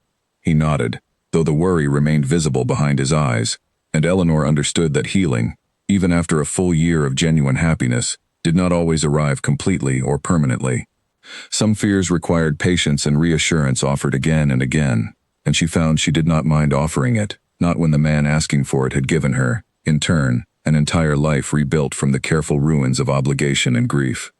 He nodded, though the worry remained visible behind his eyes, and Eleanor understood that healing, even after a full year of genuine happiness, did not always arrive completely or permanently. Some fears required patience and reassurance offered again and again, and she found she did not mind offering it, not when the man asking for it had given her, in turn, an entire life rebuilt from the careful ruins of obligation and grief.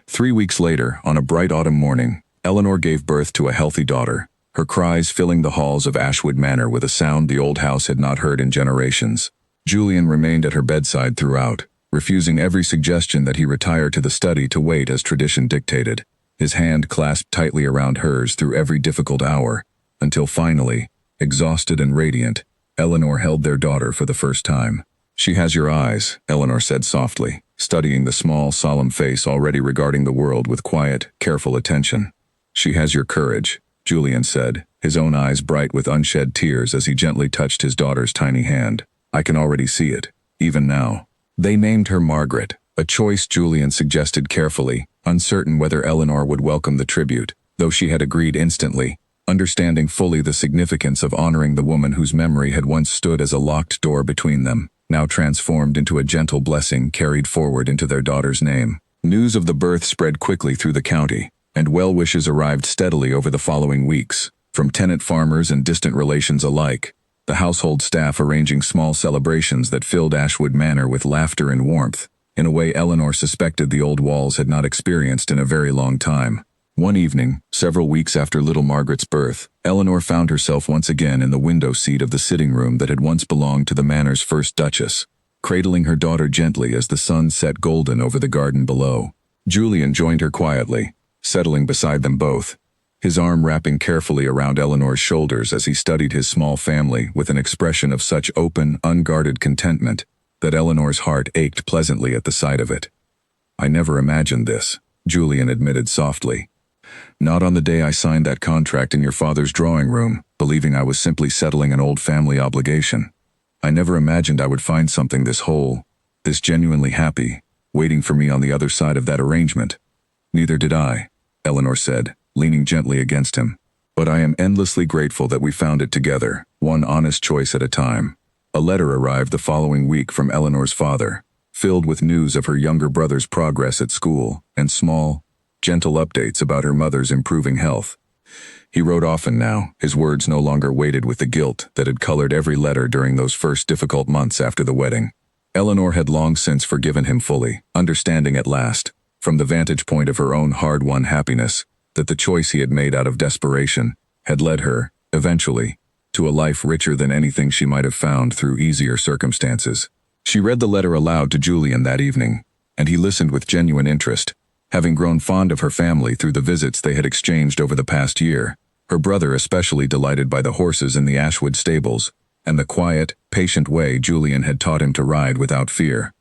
3 weeks later, on a bright autumn morning, Eleanor gave birth to a healthy daughter, her cries filling the halls of Ashwood Manor with a sound the old house had not heard in generations. Julian remained at her bedside throughout, refusing every suggestion that he retire to the study to wait as tradition dictated, his hand clasped tightly around hers through every difficult hour, until finally, exhausted and radiant, Eleanor held their daughter for the first time. "She has your eyes," Eleanor said softly, studying the small, solemn face already regarding the world with quiet, careful attention. "She has your courage," Julian said, his own eyes bright with unshed tears as he gently touched his daughter's tiny hand. "I can already see it, even now." They named her Margaret, a choice Julian suggested carefully, uncertain whether Eleanor would welcome the tribute, though she had agreed instantly, understanding fully the significance of honoring the woman whose memory had once stood as a locked door between them, now transformed into a gentle blessing carried forward into their daughter's name. News of the birth spread quickly through the county, and well-wishes arrived steadily over the following weeks, from tenant farmers and distant relations alike, the household staff arranging small celebrations that filled Ashwood Manor with laughter and warmth, in a way Eleanor suspected the old walls had not experienced in a very long time. One evening, several weeks after little Margaret's birth, Eleanor found herself once again in the window seat of the sitting room that had once belonged to the manor's first duchess, cradling her daughter gently as the sun set golden over the garden below. Julian joined her quietly, settling beside them both, his arm wrapping carefully around Eleanor's shoulders as he studied his small family with an expression of such open, unguarded contentment that Eleanor's heart ached pleasantly at the sight of it. "I never imagined this," Julian admitted softly. "Not on the day I signed that contract in your father's drawing room, believing I was simply settling an old family obligation. I never imagined I would find something this whole, this genuinely happy, waiting for me on the other side of that arrangement." "Neither did I," Eleanor said, leaning gently against him. "But I am endlessly grateful that we found it together, one honest choice at a time." A letter arrived the following week from Eleanor's father, filled with news of her younger brother's progress at school and small, gentle updates about her mother's improving health. He wrote often now, his words no longer weighted with the guilt that had colored every letter during those first difficult months after the wedding. Eleanor had long since forgiven him fully, understanding at last, from the vantage point of her own hard-won happiness, that the choice he had made out of desperation had led her, eventually, to a life richer than anything she might have found through easier circumstances. She read the letter aloud to Julian that evening, and he listened with genuine interest, having grown fond of her family through the visits they had exchanged over the past year. her brother especially delighted by the horses in the Ashwood stables, and the quiet, patient way Julian had taught him to ride without fear.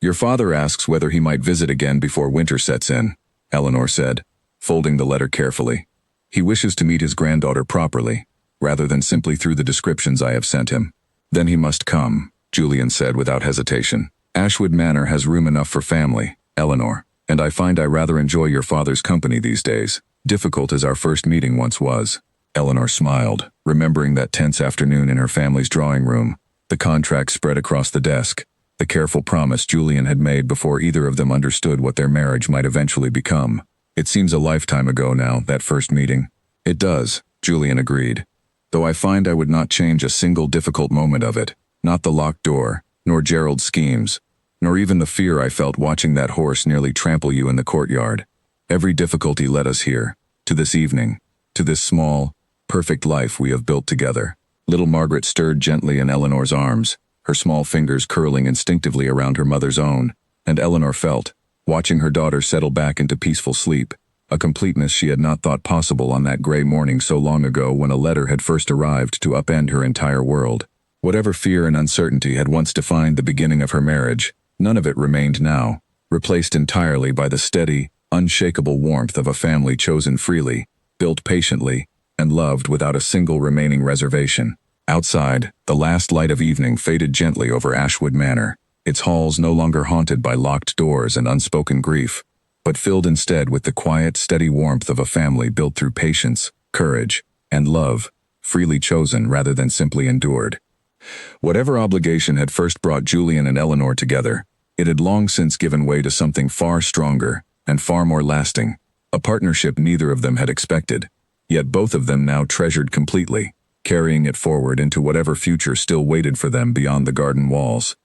"Your father asks whether he might visit again before winter sets in," Eleanor said, folding the letter carefully. "He wishes to meet his granddaughter properly, rather than simply through the descriptions I have sent him." "Then he must come," Julian said without hesitation. "Ashwood Manor has room enough for family, Eleanor, and I find I rather enjoy your father's company these days, difficult as our first meeting once was." Eleanor smiled, remembering that tense afternoon in her family's drawing room, the contract spread across the desk, the careful promise Julian had made before either of them understood what their marriage might eventually become. "It seems a lifetime ago now, that first meeting." "It does," Julian agreed, "though I find I would not change a single difficult moment of it, not the locked door, nor Gerald's schemes, nor even the fear I felt watching that horse nearly trample you in the courtyard. Every difficulty led us here, to this evening, to this small, perfect life we have built together." Little Margaret stirred gently in Eleanor's arms, her small fingers curling instinctively around her mother's own, and Eleanor felt, watching her daughter settle back into peaceful sleep, a completeness she had not thought possible on that gray morning so long ago when a letter had first arrived to upend her entire world. Whatever fear and uncertainty had once defined the beginning of her marriage, none of it remained now, replaced entirely by the steady, unshakable warmth of a family chosen freely, built patiently, and loved without a single remaining reservation. Outside, the last light of evening faded gently over Ashwood Manor, its halls no longer haunted by locked doors and unspoken grief, but filled instead with the quiet, steady warmth of a family built through patience, courage, and love, freely chosen rather than simply endured. Whatever obligation had first brought Julian and Eleanor together, it had long since given way to something far stronger and far more lasting, a partnership neither of them had expected, yet both of them now treasured completely, carrying it forward into whatever future still waited for them beyond the garden walls.